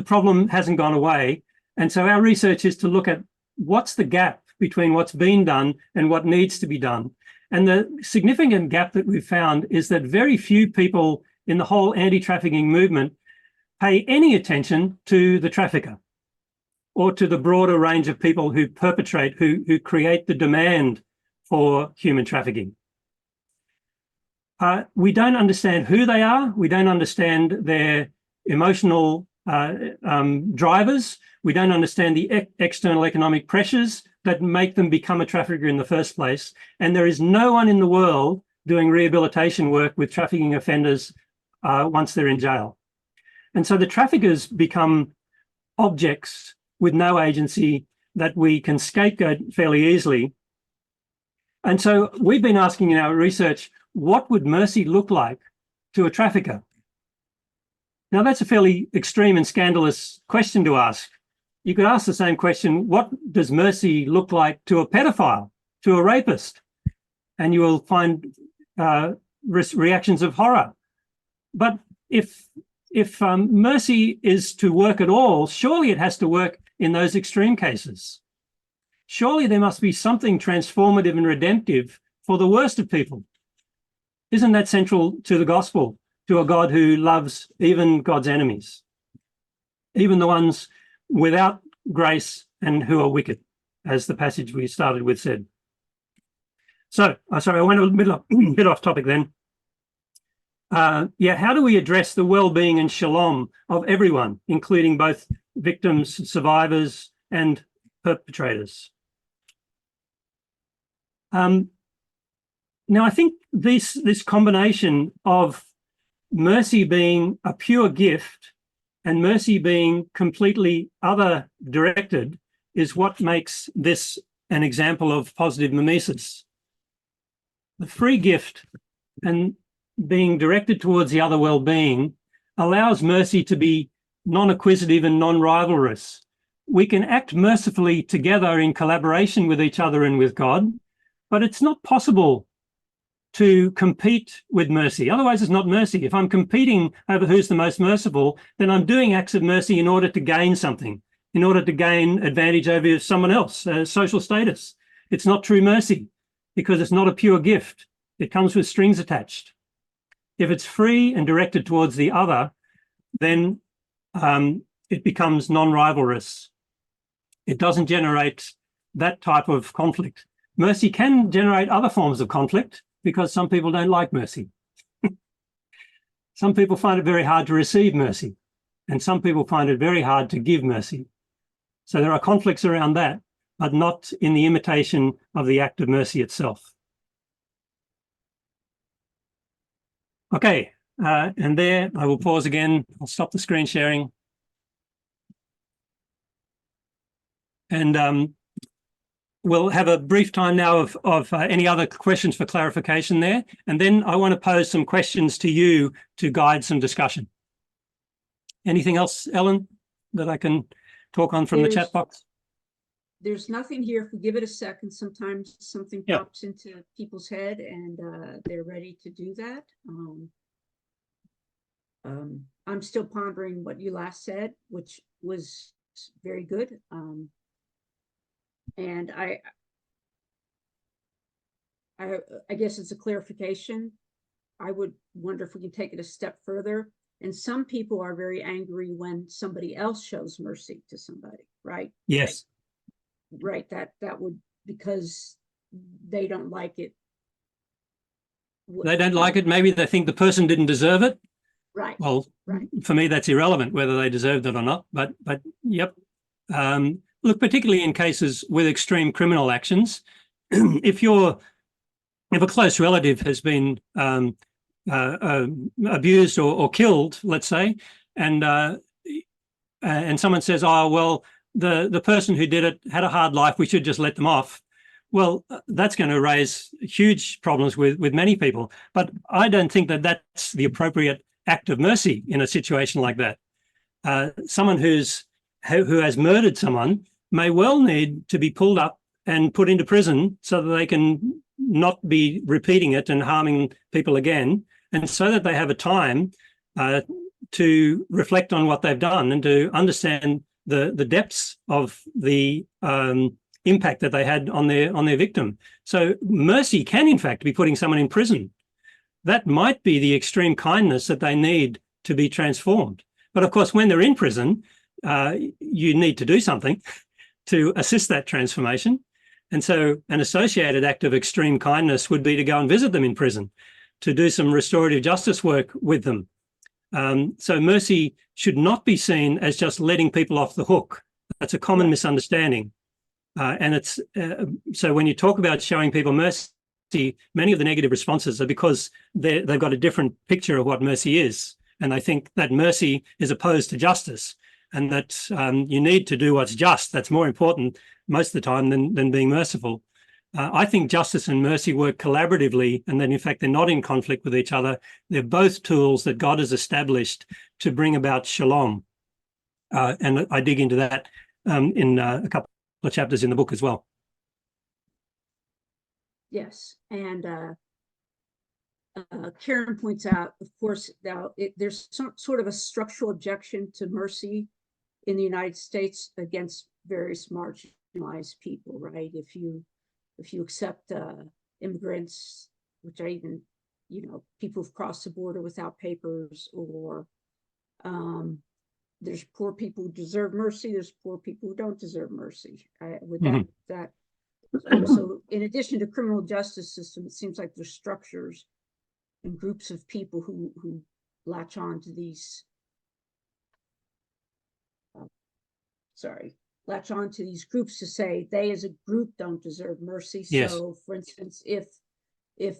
problem hasn't gone away. And so our research is to look at what's the gap between what's been done and what needs to be done. And the significant gap that we've found is that very few people in the whole anti-trafficking movement pay any attention to the trafficker or to the broader range of people who perpetrate, who create the demand for human trafficking. We don't understand who they are. We don't understand their emotional drivers. We don't understand the external economic pressures that make them become a trafficker in the first place. And there is no one in the world doing rehabilitation work with trafficking offenders once they're in jail. And so the traffickers become objects with no agency that we can scapegoat fairly easily. And so we've been asking in our research, what would mercy look like to a trafficker? Now, that's a fairly extreme and scandalous question to ask. You could ask the same question, what does mercy look like to a pedophile, to a rapist? And you will find reactions of horror. But if mercy is to work at all, surely it has to work in those extreme cases. Surely there must be something transformative and redemptive for the worst of people. Isn't that central to the gospel, to a God who loves even God's enemies, even the ones without grace and who are wicked, as the passage we started with said? So, sorry, I went a bit off topic then. How do we address the well-being and shalom of everyone, including both victims, survivors, and perpetrators? Now, I think this combination of mercy being a pure gift and mercy being completely other-directed is what makes this an example of positive mimesis. The free gift and being directed towards the other well-being allows mercy to be non-acquisitive and non-rivalrous. We can act mercifully together in collaboration with each other and with God, but it's not possible to compete with mercy. Otherwise, it's not mercy. If I'm competing over who's the most merciful, then I'm doing acts of mercy in order to gain something, in order to gain advantage over someone else, social status. It's not true mercy because it's not a pure gift. It comes with strings attached. If it's free and directed towards the other, then it becomes non-rivalrous. It doesn't generate that type of conflict. Mercy can generate other forms of conflict because some people don't like mercy. Some people find it very hard to receive mercy, and some people find it very hard to give mercy. So there are conflicts around that, but not in the imitation of the act of mercy itself. Okay, and there I will pause again. I'll stop the screen sharing. And we'll have a brief time now of any other questions for clarification there. And then I want to pose some questions to you to guide some discussion. Anything else, Ellen, that I can talk on from the chat box? There's nothing here. If we give it a second, sometimes something pops into people's head and they're ready to do that. I'm still pondering what you last said, which was very good. And I guess it's a clarification. I would wonder if we can take it a step further. And some people are very angry when somebody else shows mercy to somebody, right? Yes. Right. That would, because they don't like it. They don't like it. Maybe they think the person didn't deserve it. Right. Well, right. For me, that's irrelevant whether they deserved it or not. But yep. Look, particularly in cases with extreme criminal actions, if a close relative has been abused or killed, let's say, and someone says, "Oh, well, the person who did it had a hard life. We should just let them off." Well, that's going to raise huge problems with many people. But I don't think that that's the appropriate act of mercy in a situation like that. Someone who has murdered someone may well need to be pulled up and put into prison so that they can not be repeating it and harming people again, and so that they have a time to reflect on what they've done and to understand the depths of the impact that they had on their victim. So mercy can, in fact, be putting someone in prison. That might be the extreme kindness that they need to be transformed. But of course, when they're in prison, you need to do something to assist that transformation. And so an associated act of extreme kindness would be to go and visit them in prison, to do some restorative justice work with them. So mercy should not be seen as just letting people off the hook. That's a common misunderstanding. And it's so when you talk about showing people mercy, many of the negative responses are because they've got a different picture of what mercy is. and they think that mercy is opposed to justice, and that you need to do what's just. That's more important most of the time than being merciful. I think justice and mercy work collaboratively, and that in fact they're not in conflict with each other. They're both tools that God has established to bring about shalom. And I dig into that in a couple of chapters in the book as well. Yes, and Karen points out, of course, now there's some sort of a structural objection to mercy in the United States against various marginalized people, right? If you accept immigrants, which are even, people who've crossed the border without papers, or there's poor people who deserve mercy, there's poor people who don't deserve mercy. So in addition to criminal justice system, it seems like there's structures and groups of people who latch on to these groups to say they as a group don't deserve mercy. Yes. So for instance, if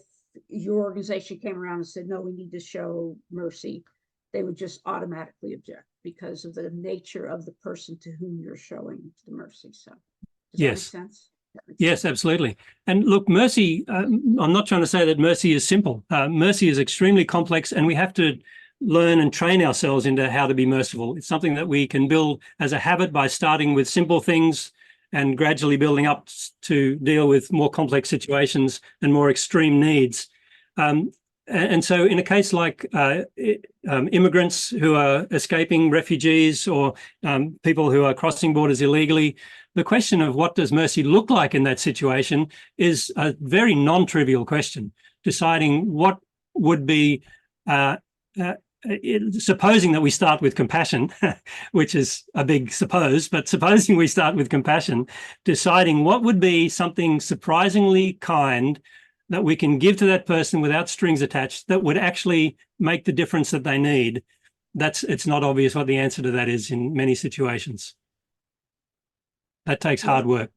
your organization came around and said, no, we need to show mercy, they would just automatically object because of the nature of the person to whom you're showing the mercy. So does that make sense? Yes, absolutely. And look, mercy, I'm not trying to say that mercy is simple. Mercy is extremely complex, and we have to learn and train ourselves into how to be merciful. It's something that we can build as a habit by starting with simple things and gradually building up to deal with more complex situations and more extreme needs. And so in a case like immigrants who are escaping, refugees, or people who are crossing borders illegally, the question of what does mercy look like in that situation is a very non-trivial question. Deciding what would be, supposing that we start with compassion, which is a big suppose, but supposing we start with compassion, deciding what would be something surprisingly kind that we can give to that person without strings attached that would actually make the difference that they need. It's not obvious what the answer to that is in many situations. That takes hard work.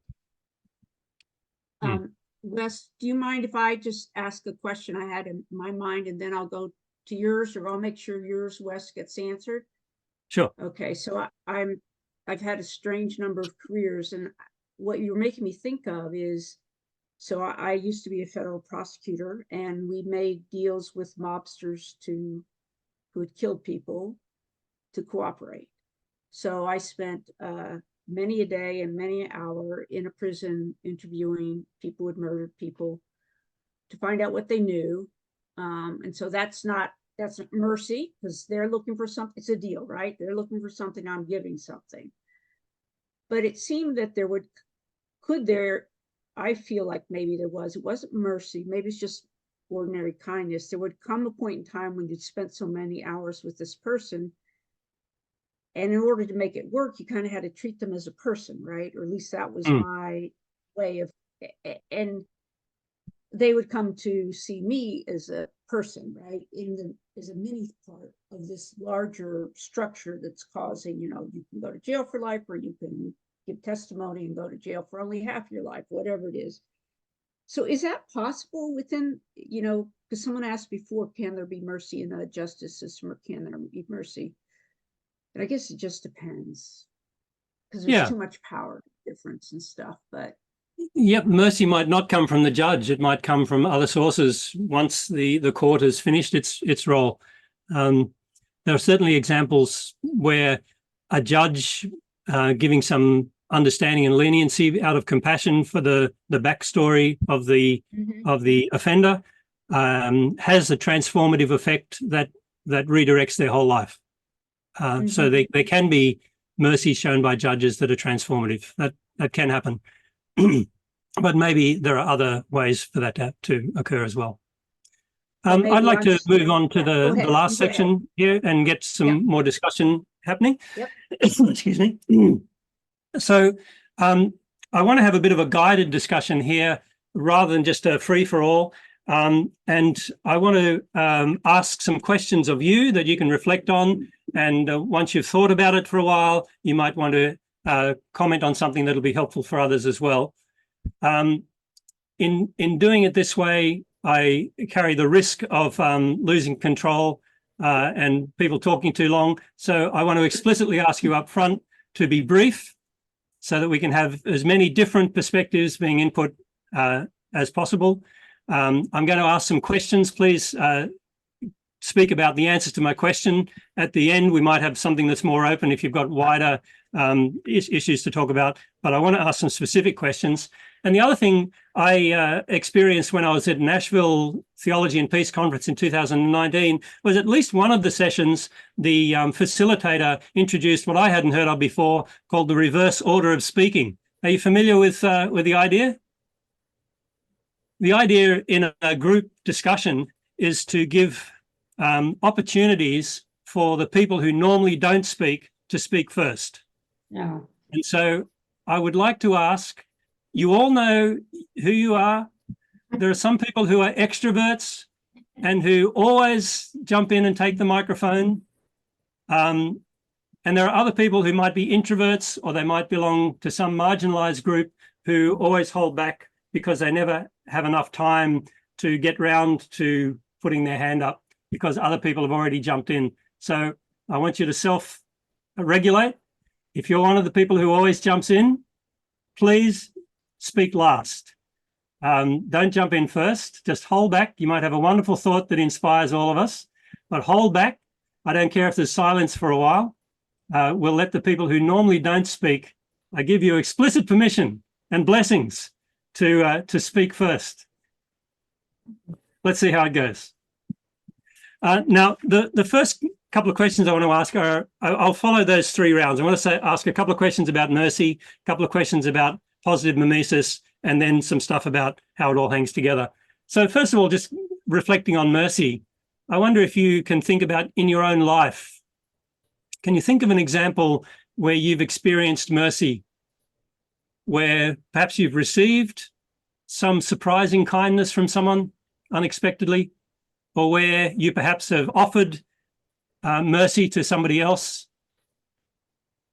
Wes, do you mind if I just ask a question I had in my mind, and then I'll go to yours, or I'll make sure yours, Wes, gets answered? Sure. Okay, so I've had a strange number of careers, and what you're making me think of is, so I used to be a federal prosecutor, and we made deals with mobsters who had killed people to cooperate. So I spent many a day and many an hour in a prison interviewing people who had murdered people to find out what they knew. And so that's not mercy, because they're looking for something. It's a deal, right? They're looking for something, I'm giving something. But it seemed that I feel like maybe it wasn't mercy, maybe it's just ordinary kindness. There would come a point in time when you'd spent so many hours with this person, and in order to make it work, you kind of had to treat them as a person, right? Or at least that was my way of, and they would come to see me as a person, right? As a mini part of this larger structure that's causing, you can go to jail for life, or you can give testimony and go to jail for only half your life, whatever it is. So is that possible within, because someone asked before, can there be mercy in a justice system, or can there be mercy? And I guess it just depends, because there's too much power difference and stuff. But yep, mercy might not come from the judge. It might come from other sources once the court has finished its role. There are certainly examples where a judge giving some understanding and leniency out of compassion for the backstory of the offender has a transformative effect that redirects their whole life. So there can be mercy shown by judges that are transformative. That can happen. But maybe there are other ways for that to occur as well. I'd like to move on to the last section here and get some more discussion happening. Yep. Excuse me. So I want to have a bit of a guided discussion here rather than just a free-for-all. And I want to ask some questions of you that you can reflect on. And once you've thought about it for a while, you might want to comment on something that'll be helpful for others as well. In doing it this way, I carry the risk of losing control and people talking too long. So I want to explicitly ask you up front to be brief so that we can have as many different perspectives being input as possible. I'm going to ask some questions. Please speak about the answers to my question. At the end, we might have something that's more open if you've got wider issues to talk about, but I want to ask some specific questions. And the other thing I experienced when I was at Nashville Theology and Peace Conference in 2019 was at least one of the sessions, the facilitator introduced what I hadn't heard of before, called the reverse order of speaking. Are you familiar with the idea? The idea in a group discussion is to give opportunities for the people who normally don't speak to speak first. Yeah. And so I would like to ask, you all know who you are. There are some people who are extroverts and who always jump in and take the microphone. And there are other people who might be introverts, or they might belong to some marginalized group who always hold back because they never have enough time to get round to putting their hand up because other people have already jumped in. So I want you to self-regulate. If you're one of the people who always jumps in, please speak last. Don't jump in first, just hold back. You might have a wonderful thought that inspires all of us, but hold back. I don't care if there's silence for a while. We'll let the people who normally don't speak, I give you explicit permission and blessings to speak first. Let's see how it goes. Now, the first couple of questions I want to ask are, I'll follow those three rounds. I want to ask a couple of questions about mercy, a couple of questions about positive mimesis, and then some stuff about how it all hangs together. So first of all, just reflecting on mercy, I wonder if you can think about in your own life, can you think of an example where you've experienced mercy, where perhaps you've received some surprising kindness from someone unexpectedly, or where you perhaps have offered mercy to somebody else,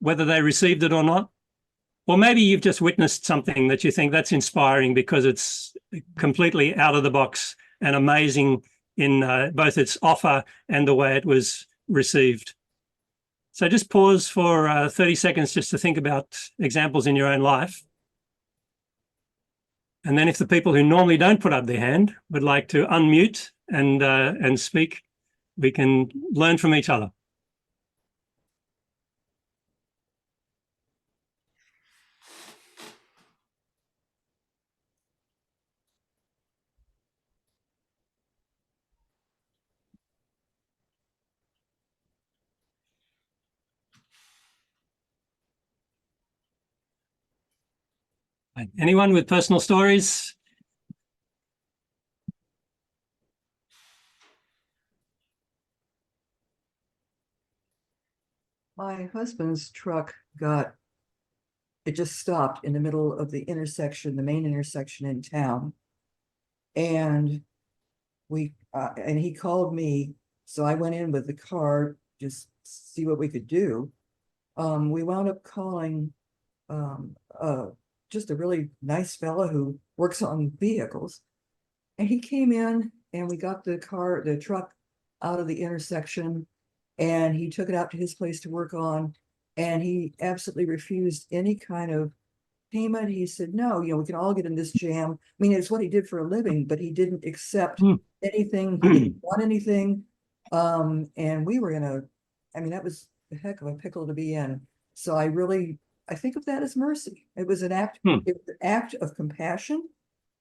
whether they received it or not? Or maybe you've just witnessed something that you think that's inspiring because it's completely out of the box and amazing in both its offer and the way it was received. So just pause for 30 seconds just to think about examples in your own life. And then if the people who normally don't put up their hand would like to unmute and speak, we can learn from each other. Anyone with personal stories? My husband's truck it just stopped in the middle of the intersection, the main intersection in town. And and he called me, so I went in with the car, just see what we could do. We wound up calling just a really nice fella who works on vehicles. And he came in and we got the truck out of the intersection, and he took it out to his place to work on, and he absolutely refused any kind of payment. He said, no, we can all get in this jam. I mean, it's what he did for a living, but he didn't accept anything. He didn't want anything. And we were that was a heck of a pickle to be in. So I think of that as mercy. It was an act, it was an act of compassion.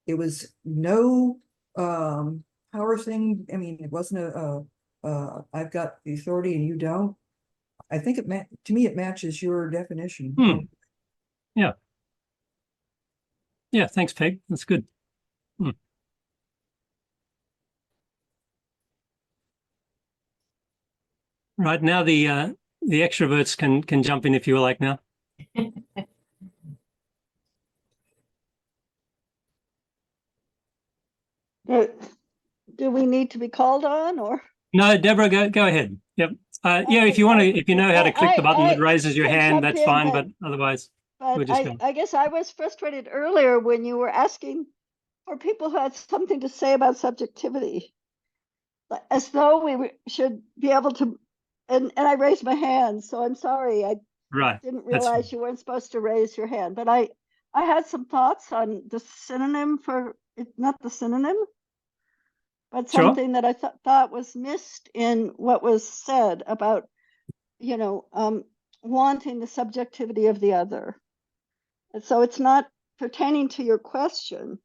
It was no power thing. I mean, it wasn't I've got the authority and you don't. I think to me, it matches your definition. Yeah. Yeah, thanks, Peg. That's good. Right, now the extroverts can jump in if you like now. Do we need to be called on, or? No, Deborah, go ahead. Yep. Yeah, if you know how to click the button that raises your hand, that's fine. But otherwise, we'll just go. I guess I was frustrated earlier when you were asking for people who had something to say about subjectivity. as though should be able to, and I raised my hand, so I'm sorry. I Right. didn't That's fine. realize you weren't supposed to raise your hand, but I had some thoughts on the synonym for it, not the synonym, but Sure. something that I thought was missed in what was said about, wanting the subjectivity of the other. And so it's not pertaining to your question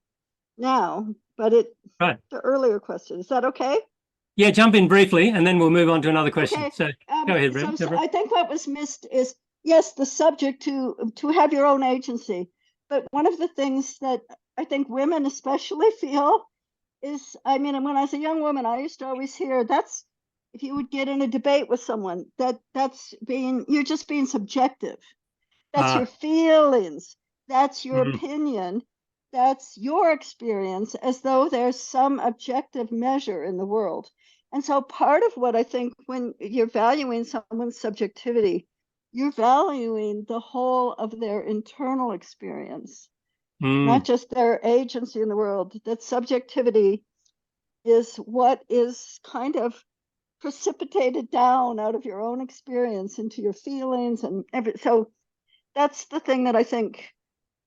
now, but Right. the earlier question. Is that okay? Yeah, jump in briefly, and then we'll move on to another question. Okay. So go ahead, So Deborah. I think what was missed is, yes, the subject to have your own agency. But one of the things that I think women especially feel is, I mean, when I was a young woman, I used to always hear that's, if you would get in a debate with someone, you're just being subjective. That's your feelings. That's your opinion. That's your experience, as though there's some objective measure in the world. And so part of what I think when you're valuing someone's subjectivity, you're valuing the whole of their internal experience, not just their agency in the world. That subjectivity is what is kind of precipitated down out of your own experience into your feelings and so that's the thing that I think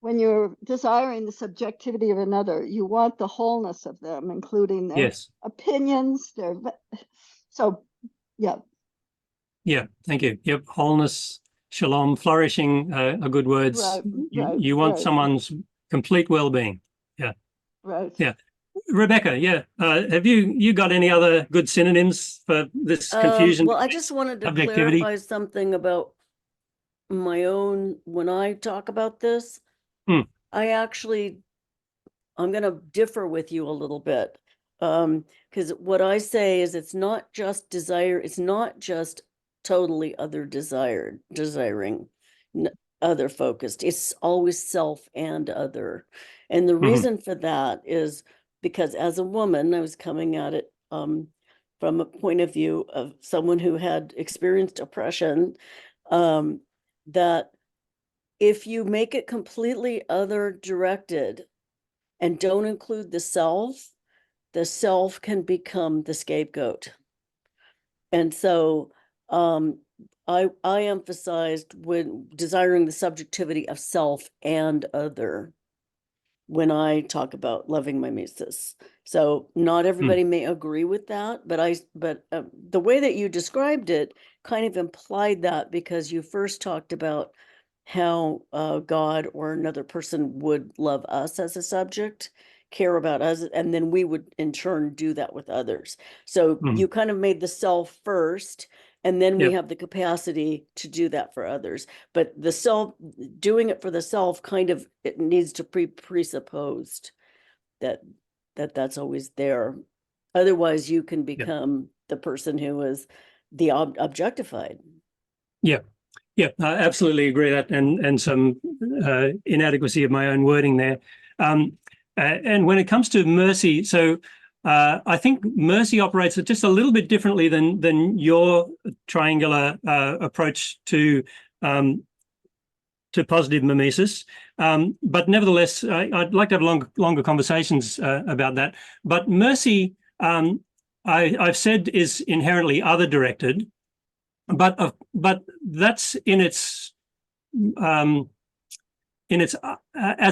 when you're desiring the subjectivity of another, you want the wholeness of them, including their opinions, so yeah. Yeah, thank you. Yep, wholeness, shalom, flourishing are good words. Right, you want someone's complete well-being. Yeah. Right. Yeah. Rebecca, yeah. Have you got any other good synonyms for this confusion? Well, I just wanted to clarify something about my own, when I talk about this, I'm going to differ with you a little bit. Because what I say is it's not just desire, it's not just totally desiring, other focused. It's always self and other. And the reason for that is because as a woman, I was coming at it from a point of view of someone who had experienced oppression, that if you make it completely other directed and don't include the self can become the scapegoat. And so I emphasized when desiring the subjectivity of self and other when I talk about loving mimesis. So not everybody may agree with that, but the way that you described it kind of implied that, because you first talked about how God or another person would love us as a subject, care about us, and then we would in turn do that with others. So you kind of made the self first, and then we have the capacity to do that for others. But the self, doing it for the self, kind of, it needs to be presupposed that's always there. Otherwise, you can become the person who is the objectified. Yeah. Yeah, I absolutely agree that, and some inadequacy of my own wording there. And when it comes to mercy, so I think mercy operates just a little bit differently than your triangular approach to positive mimesis. But nevertheless, I'd like to have longer conversations about that. But mercy, I've said, is inherently other-directed. But that's in its as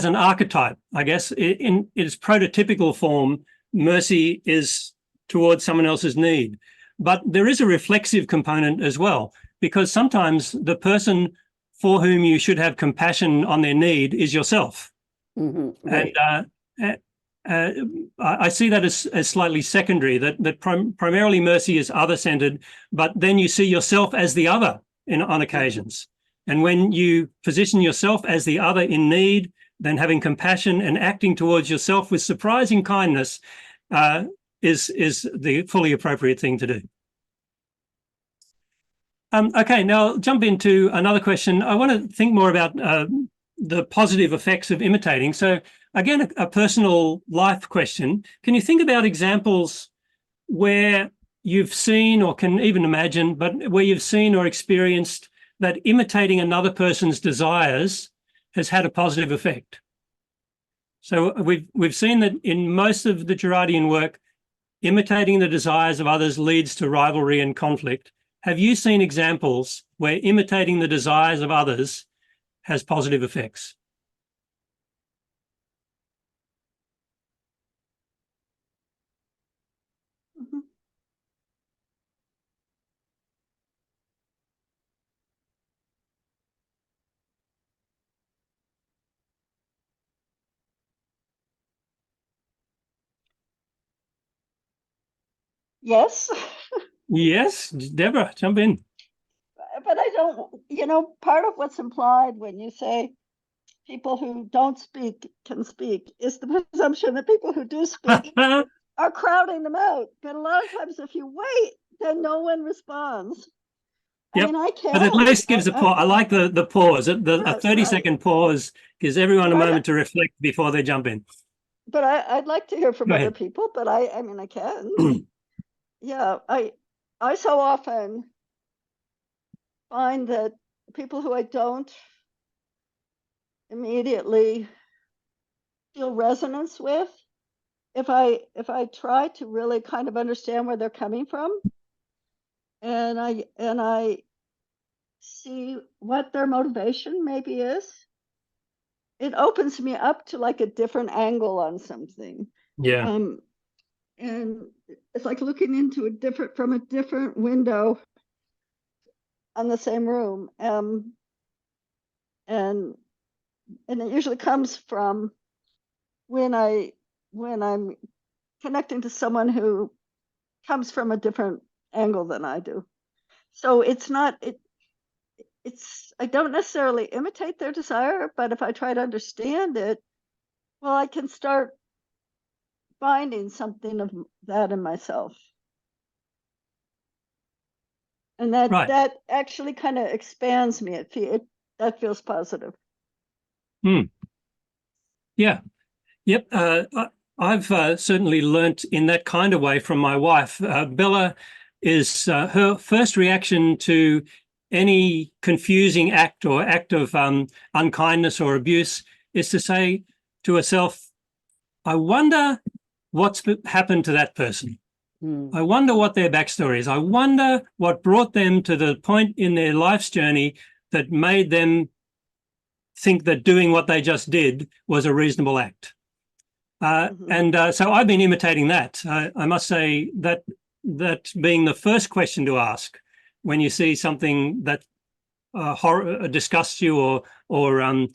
an archetype, I guess. In its prototypical form, mercy is towards someone else's need. But there is a reflexive component as well, because sometimes the person for whom you should have compassion on their need is yourself. Right. And I see that as slightly secondary, that primarily mercy is other-centered, but then you see yourself as the other on occasions. And when you position yourself as the other in need, then having compassion and acting towards yourself with surprising kindness is the fully appropriate thing to do. Okay, now I'll jump into another question. I want to think more about the positive effects of imitating. So again, a personal life question. Can you think about examples where you've seen, or can even imagine, but where you've seen or experienced that imitating another person's desires has had a positive effect? So we've seen that in most of the Girardian work, imitating the desires of others leads to rivalry and conflict. Have you seen examples where imitating the desires of others has positive effects? Mhm. Yes, Yes, Deborah, jump in. but I don't, part of what's implied when you say people who don't speak can speak is the presumption that people who do speak are crowding them out. But a lot of times, if you wait, then no one responds. I Yep. mean, I But at can. least gives a pause. I like the pause. A Yes, 30-second pause gives everyone a But I- moment to reflect before they jump in. But I'd like to hear from Go other ahead. people. But I mean, I can. Yeah, I so often find that people who I don't immediately feel resonance with, if I try to really kind of understand where they're coming from, and I see what their motivation maybe is, it opens me up to like a different angle on something. Yeah. And it's like looking into from a different window on the same room. And it usually comes from when I'm connecting to someone who comes from a different angle than I do. So it's I don't necessarily imitate their desire, but if I try to understand it, well, I can start finding something of that in myself. And Right. that actually kind of expands me. That feels positive. Yeah. Yep. I've certainly learnt in that kind of way from my wife. Bella is her first reaction to any confusing act or act of unkindness or abuse is to say to herself, I wonder what's happened to that person. I wonder what their backstory is. I wonder what brought them to the point in their life's journey that made them think that doing what they just did was a reasonable act. So I've been imitating that. I must say that being the first question to ask when you see something that disgusts you or you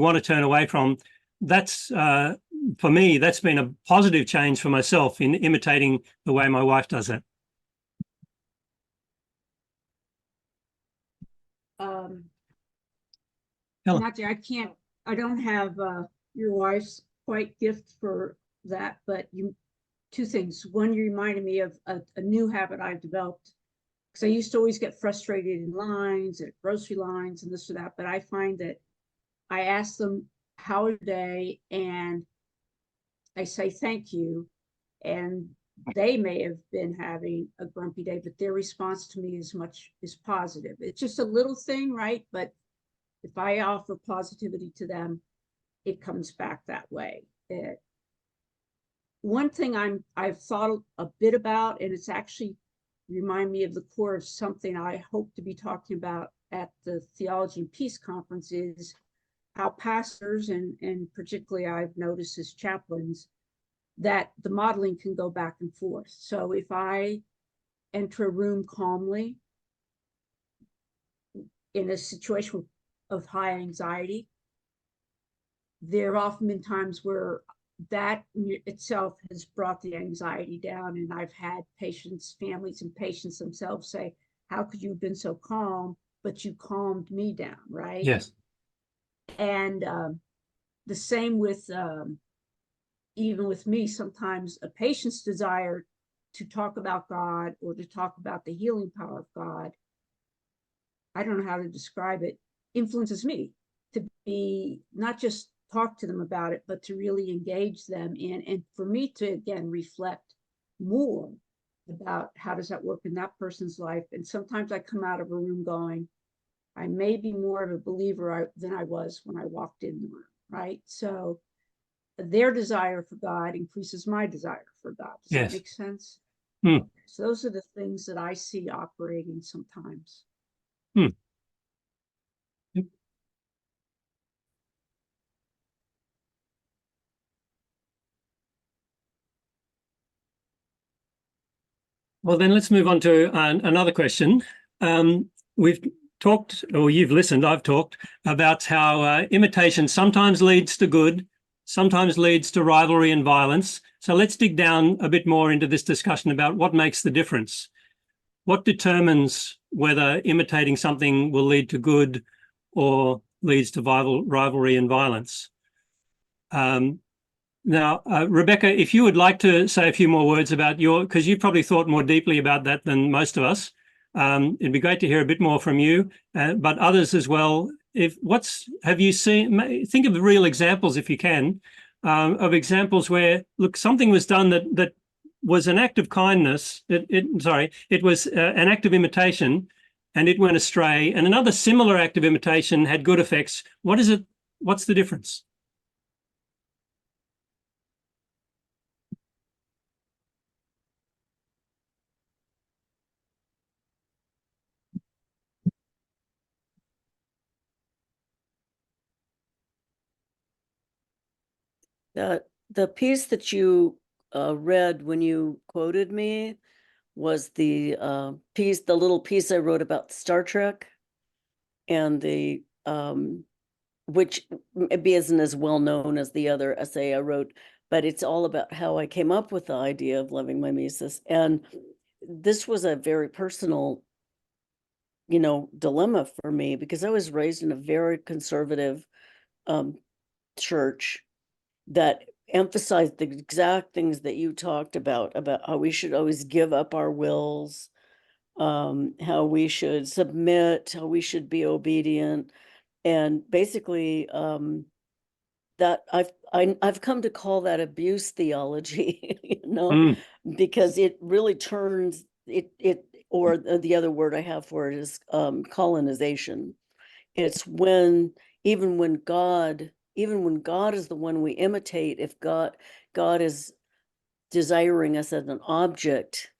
want to turn away from, that's for me, that's been a positive change for myself in imitating the way my wife does it. Matthew, I don't have your wife's quite gift for that, but two things. One, you reminded me of a new habit I've developed, because I used to always get frustrated in lines, at grocery lines and this or that, but I find that I ask them how is your day, and I say thank you, and they may have been having a grumpy day, but their response to me is positive. It's just a little thing, right? But if I offer positivity to them, it comes back that way. One thing I've thought a bit about, and it's actually remind me of the core of something I hope to be talking about at the Theology&Peace conference, is how pastors and particularly I've noticed as chaplains that the modeling can go back and forth. So if I enter a room calmly in a situation of high anxiety, there have often been times where that itself has brought the anxiety down, and I've had patients, families and patients themselves say, how could you have been so calm, but you calmed me down, right? Yes. And the same with even with me, sometimes a patient's desire to talk about God or to talk about the healing power of God, I don't know how to describe it, influences me to be not just talk to them about it, but to really engage them in, and for me to again reflect more about how does that work in that person's life. And sometimes I come out of a room going, I may be more of a believer than I was when I walked in the room, right? So their desire for God increases my desire for God. Does Yes. that make sense? Hmm. So those are the things that I see operating sometimes. Hmm. Well, then let's move on to another question. We've talked, or you've listened, I've talked about how imitation sometimes leads to good, sometimes leads to rivalry and violence. So let's dig down a bit more into this discussion about what makes the difference. What determines whether imitating something will lead to good or leads to rivalry and violence? Now, Rebecca, if you would like to say a few more words about because you've probably thought more deeply about that than most of us. It'd be great to hear a bit more from you, but others as well. Have you seen, think of real examples if you can, of examples where, look, something was done that was an act of kindness. It was an act of imitation and it went astray, and another similar act of imitation had good effects. What is it? What's the difference? The piece that you read when you quoted me was the little piece I wrote about Star Trek, and the which maybe isn't as well known as the other essay I wrote, but it's all about how I came up with the idea of loving mimesis. And this was a very personal, dilemma for me, because I was raised in a very conservative church that emphasized the exact things that you talked about how we should always give up our wills, how we should submit, how we should be obedient. And basically, that I've come to call that abuse theology, because it really turns it, or the other word I have for it is colonization. It's even when God is the one we imitate, if God is desiring us as an object,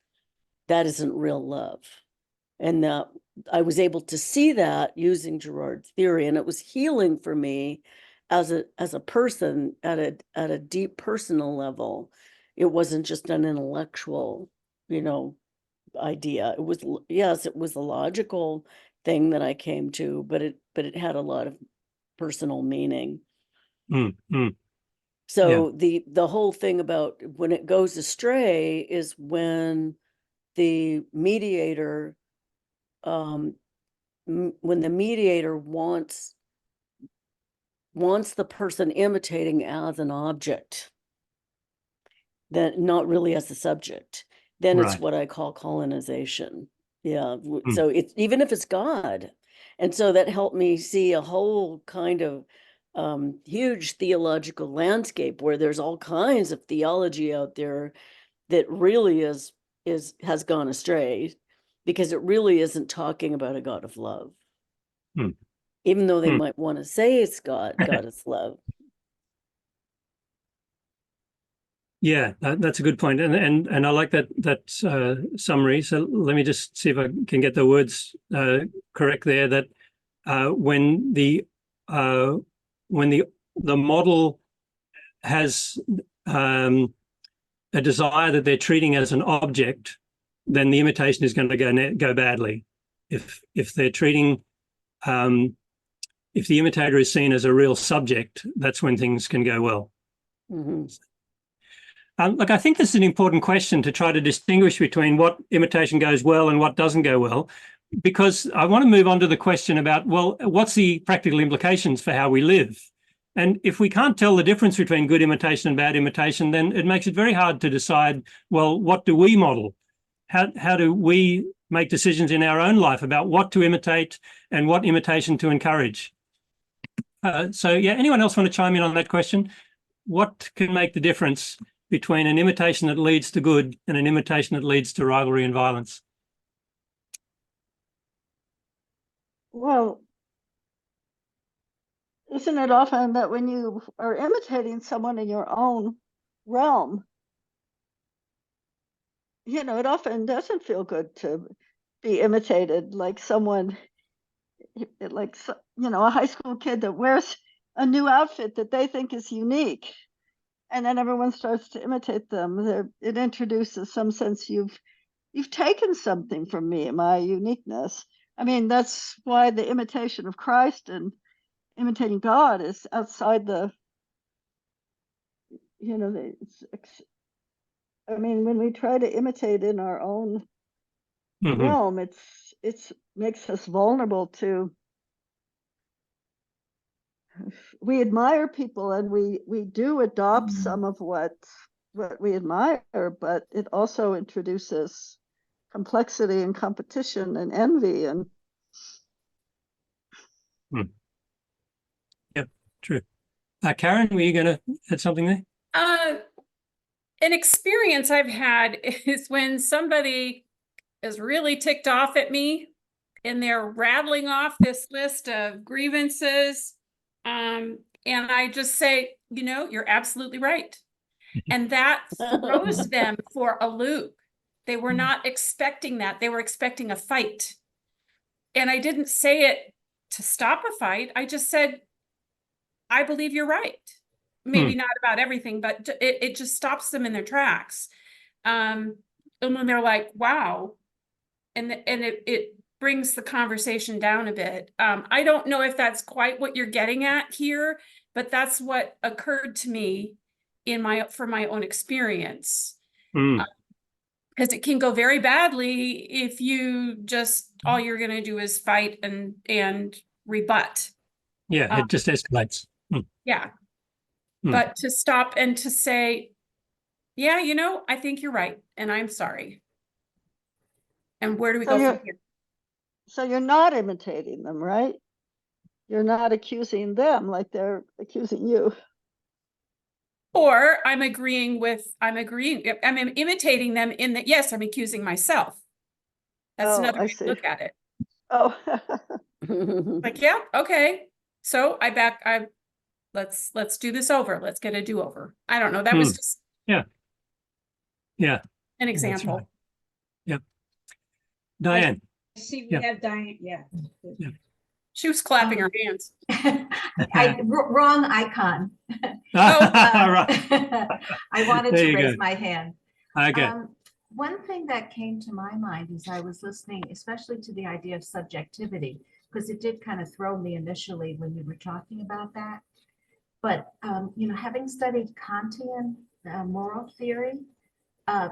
that isn't real love. And that I was able to see that using Girard's theory, and it was healing for me as a person at a deep personal level. It wasn't just an intellectual, idea. It was, yes, it was a logical thing that I came to, but it had a lot of personal meaning. So the whole thing about when it goes astray is when the mediator when the mediator wants the person imitating as an object, that not really as a subject, then it's what I call colonization. Yeah. So it's, even if it's God. And so that helped me see a whole kind of huge theological landscape where there's all kinds of theology out there that really has gone astray, because it really isn't talking about a God of love, even though they might want to say it's God is love. Yeah, that's a good point, and I like that summary. So let me just see if I can get the words correct there. That when the model has a desire that they're treating as an object, then the imitation is going to go badly. If they're treating if the imitator is seen as a real subject, that's when things can go well. Look, I think this is an important question to try to distinguish between what imitation goes well and what doesn't go well, because I want to move on to the question about, well, what's the practical implications for how we live? And if we can't tell the difference between good imitation and bad imitation, then it makes it very hard to decide, well, what do we model? How do we make decisions in our own life about what to imitate and what imitation to encourage? So yeah, anyone else want to chime in on that question? What can make the difference between an imitation that leads to good and an imitation that leads to rivalry and violence? Well, isn't it often that when you are imitating someone in your own realm, you know, it often doesn't feel good to be imitated, like someone, like, you know, a high school kid that wears a new outfit that they think is unique, and then everyone starts to imitate them. It introduces some sense you've taken something from me, my uniqueness. I mean, that's why the imitation of Christ and imitating God is outside the, you know, I mean, when we try to imitate in our own realm, it's makes us vulnerable to, we admire people and we do adopt some of what we admire, but it also introduces complexity and competition and envy and Yep, true. Karen, were you going to add something there? An experience I've had is when somebody is really ticked off at me and they're rattling off this list of grievances. And I just say, you know, you're absolutely right. And that throws them for a loop. They were not expecting that. They were expecting a fight. And I didn't say it to stop a fight. I just said, I believe you're right. Maybe not about everything, but it just stops them in their tracks. And when they're like, wow, and it brings the conversation down a bit. I don't know if that's quite what you're getting at here, but that's what occurred to me for my own experience. Because it can go very badly if you just, all you're going to do is fight and rebut. Yeah, it just escalates. Yeah. But to stop and to say, yeah, you know, I think you're right, and I'm sorry. And where do we go from here? So you're not imitating them, right? You're not accusing them like they're accusing you. Or I'm imitating them in that, yes, I'm accusing myself. That's another way to look at it. Oh. Like, yeah, okay. So let's do this over. Let's get a do-over. I don't know. That was just yeah. an example. Right. Yep. Diane. I see we have Diane. Yeah. She was clapping her hands. Wrong icon. Right. I wanted There to you raise go. my hand. Okay. One thing that came to my mind as I was listening, especially to the idea of subjectivity, because it did kind of throw me initially when you were talking about that. But, you know, having studied Kantian moral theory,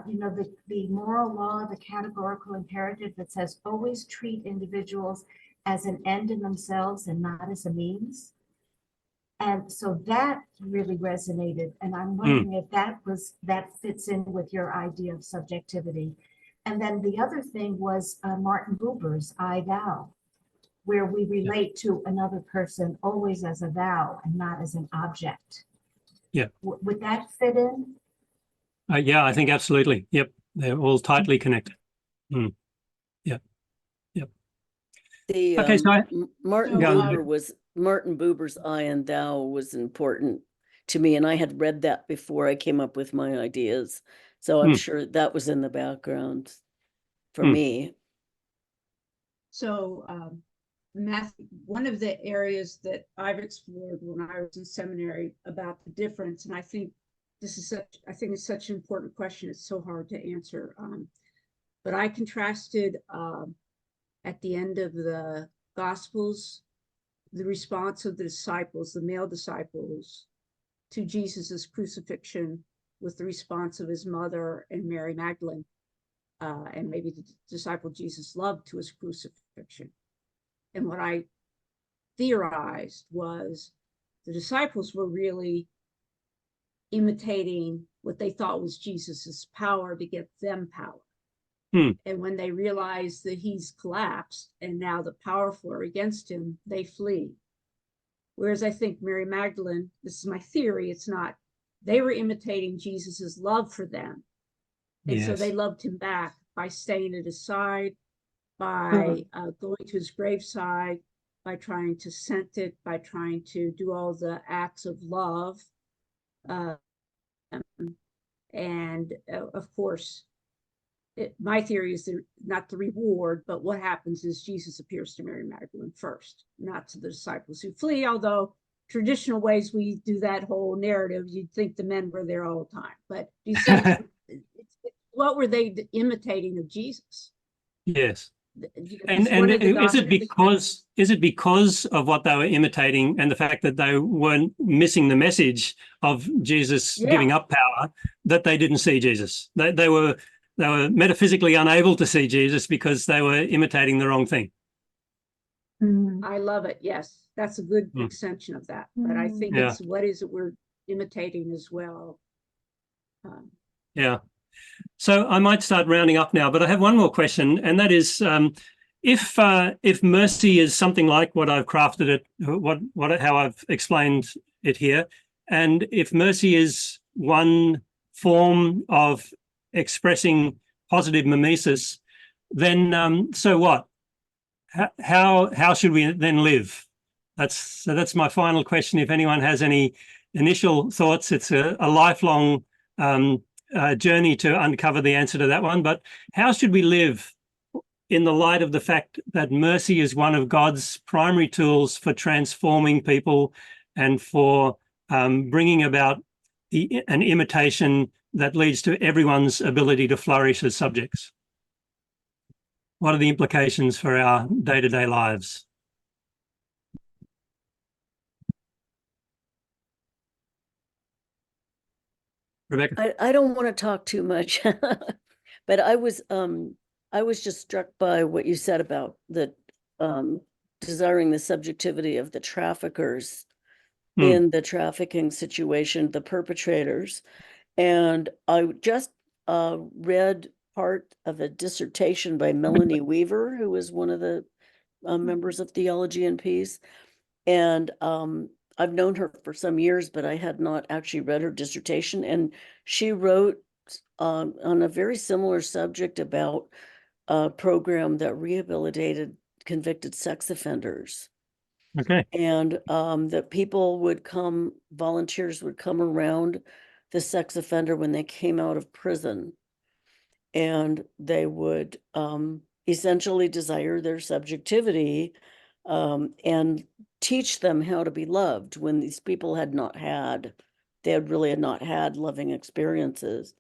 you know, the moral law, the categorical imperative that says always treat individuals as an end in themselves and not as a means. And so that really resonated. And I'm wondering if that fits in with your idea of subjectivity. And then the other thing was Martin Buber's I thou, where we relate to another person always as a thou and not as an object. Yeah. Would that fit in? Yeah, I think absolutely. Yep. They're all tightly connected. Yep. Yep. The Okay, so Martin Buber's I and thou was important to me, and I had read that before I came up with my ideas. So I'm sure that was in the background for me. So Matthew, one of the areas that I've explored when I was in seminary about the difference, and I think it's such an important question. It's so hard to answer. But I contrasted at the end of the Gospels, the response of the disciples, the male disciples, to Jesus's crucifixion with the response of his mother and Mary Magdalene, and maybe the disciple Jesus loved, to his crucifixion. And what I theorized was the disciples were really imitating what they thought was Jesus's power to get them power. And when they realize that he's collapsed and now the powerful are against him, they flee. Whereas I think Mary Magdalene, this is my theory, it's not, they were imitating Jesus's love for them. And so they loved him back by staying at his side, by going to his graveside, by trying to scent it, by trying to do all the acts of love. Of course, my theory is not the reward, but what happens is Jesus appears to Mary Magdalene first, not to the disciples who flee, although traditional ways we do that whole narrative, you'd think the men were there all the time. But you see, what were they imitating of Jesus? Yes. And is it because of what they were imitating and the fact that they weren't missing the message of Jesus giving up power that they didn't see Jesus? They were metaphysically unable to see Jesus because they were imitating the wrong thing. I love it. Yes, that's a good extension of that. But I think it's what is it we're imitating as well. Yeah. So I might start rounding up now, but I have one more question, and that is, if mercy is something like what I've crafted it, how I've explained it here, and if mercy is one form of expressing positive mimesis, then so what? How should we then live? That's my final question. If anyone has any initial thoughts, it's a lifelong journey to uncover the answer to that one. But how should we live in the light of the fact that mercy is one of God's primary tools for transforming people and for bringing about an imitation that leads to everyone's ability to flourish as subjects? What are the implications for our day-to-day lives? Rebecca? I don't want to talk too much, but I was just struck by what you said about the desiring the subjectivity of the traffickers in the trafficking situation, the perpetrators. And I just read part of a dissertation by Melanie Weaver, who was one of the members of Theology&Peace. And I've known her for some years, but I had not actually read her dissertation. And she wrote on a very similar subject about a program that rehabilitated convicted sex offenders. Okay. And that people would come, volunteers would come around the sex offender when they came out of prison, and they would essentially desire their subjectivity and teach them how to be loved when these people had not had loving experiences.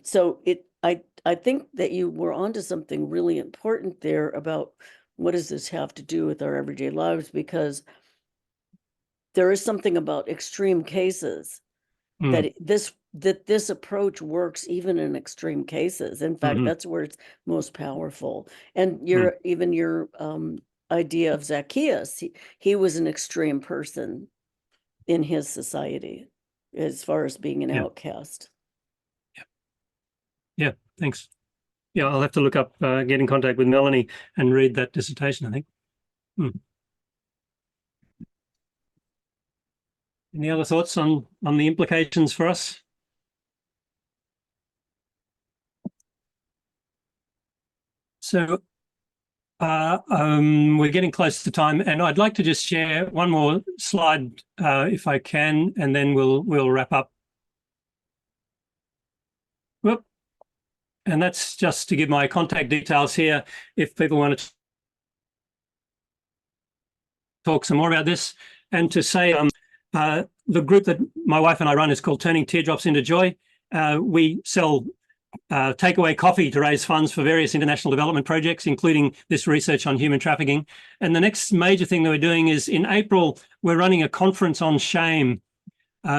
So I think that you were onto something really important there about what does this have to do with our everyday lives, because there is something about extreme cases that this approach works even in extreme cases. In fact, that's where it's most powerful. And your idea of Zacchaeus, he was an extreme person in his society as far as being an outcast. Yeah, thanks. Yeah, I'll have to look up, get in contact with Melanie and read that dissertation, I think. Any other thoughts on the implications for us? So we're getting close to time, and I'd like to just share one more slide if I can, and then we'll wrap up. Whoop. And that's just to give my contact details here if people want to talk some more about this, and to say the group that my wife and I run is called Turning Teardrops into Joy. We sell takeaway coffee to raise funds for various international development projects, including this research on human trafficking. And the next major thing that we're doing is in April, we're running a conference on shame,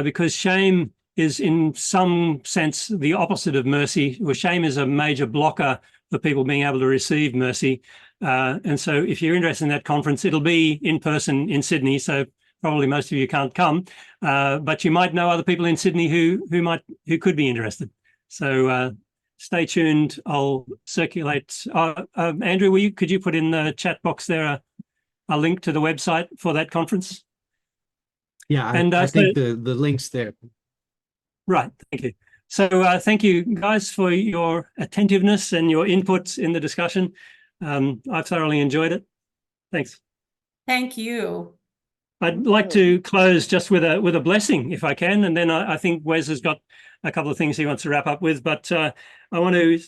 because shame is in some sense the opposite of mercy, where shame is a major blocker for people being able to receive mercy. And so if you're interested in that conference, it'll be in person in Sydney. So probably most of you can't come, but you might know other people in Sydney who could be interested. So stay tuned. I'll circulate. Andrew, could you put in the chat box there a link to the website for that conference? Yeah, I think the link's there. Right, thank you. So thank you guys for your attentiveness and your inputs in the discussion. I've thoroughly enjoyed it. Thanks. Thank you. I'd like to close just with a blessing, if I can, and then I think Wes has got a couple of things he wants to wrap up with. But I want to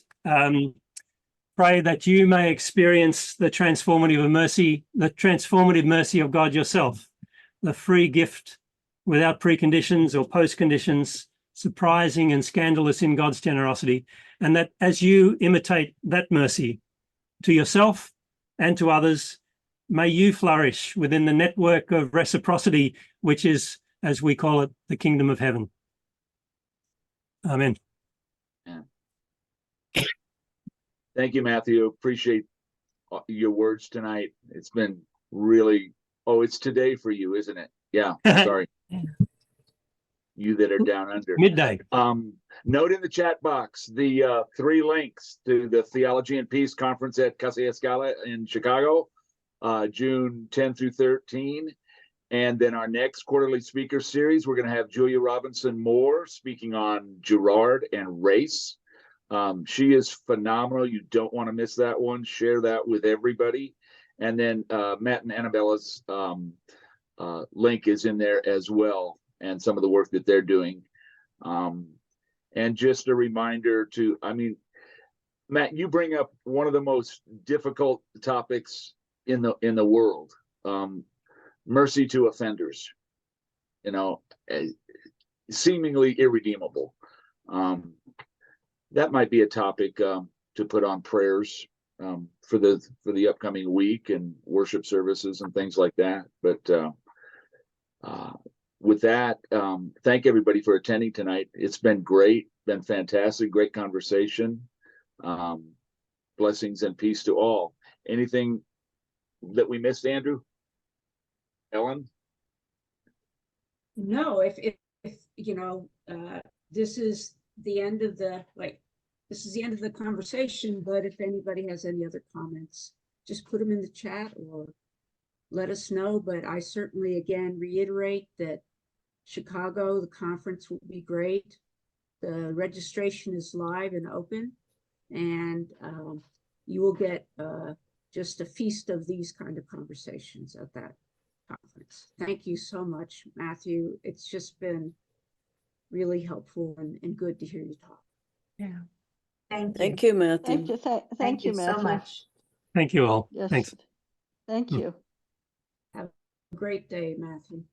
pray that you may experience the transformative mercy of God yourself, the free gift without preconditions or postconditions, surprising and scandalous in God's generosity, and that as you imitate that mercy to yourself and to others, may you flourish within the network of reciprocity, which is, as we call it, the kingdom of heaven. Amen. Thank you, Matthew. Appreciate your words tonight. It's been really, it's today for you, isn't it? Yeah, sorry. You that are down under. Midday. Note in the chat box the 3 links to the Theology and Peace conference at Casa Escala in Chicago, June 10 through 13. And then our next quarterly speaker series, we're going to have Julia Robinson Moore speaking on Girard and race. She is phenomenal. You don't want to miss that one. Share that with everybody. And then Matt and Annabella's link is in there as well, and some of the work that they're doing. And just a reminder to, Matt, you bring up one of the most difficult topics in the world, mercy to offenders, seemingly irredeemable. That might be a topic to put on prayers for the upcoming week and worship services and things like that. But with that, thank everybody for attending tonight. It's been great, been fantastic, great conversation. Blessings and peace to all. Anything that we missed, Andrew? Ellen? No, if this is the end of the conversation, but if anybody has any other comments, just put them in the chat or let us know. But I certainly, again, reiterate that Chicago, the conference will be great. The registration is live and open, and you will get just a feast of these kind of conversations at that conference. Thank you so much, Matthew. It's just been really helpful and good to hear you talk. Yeah. Thank you, Matthew. Thank you. Thank you so Matthew. much. Thank you all. Yes. Thanks. Thank you. Have a great day, Matthew.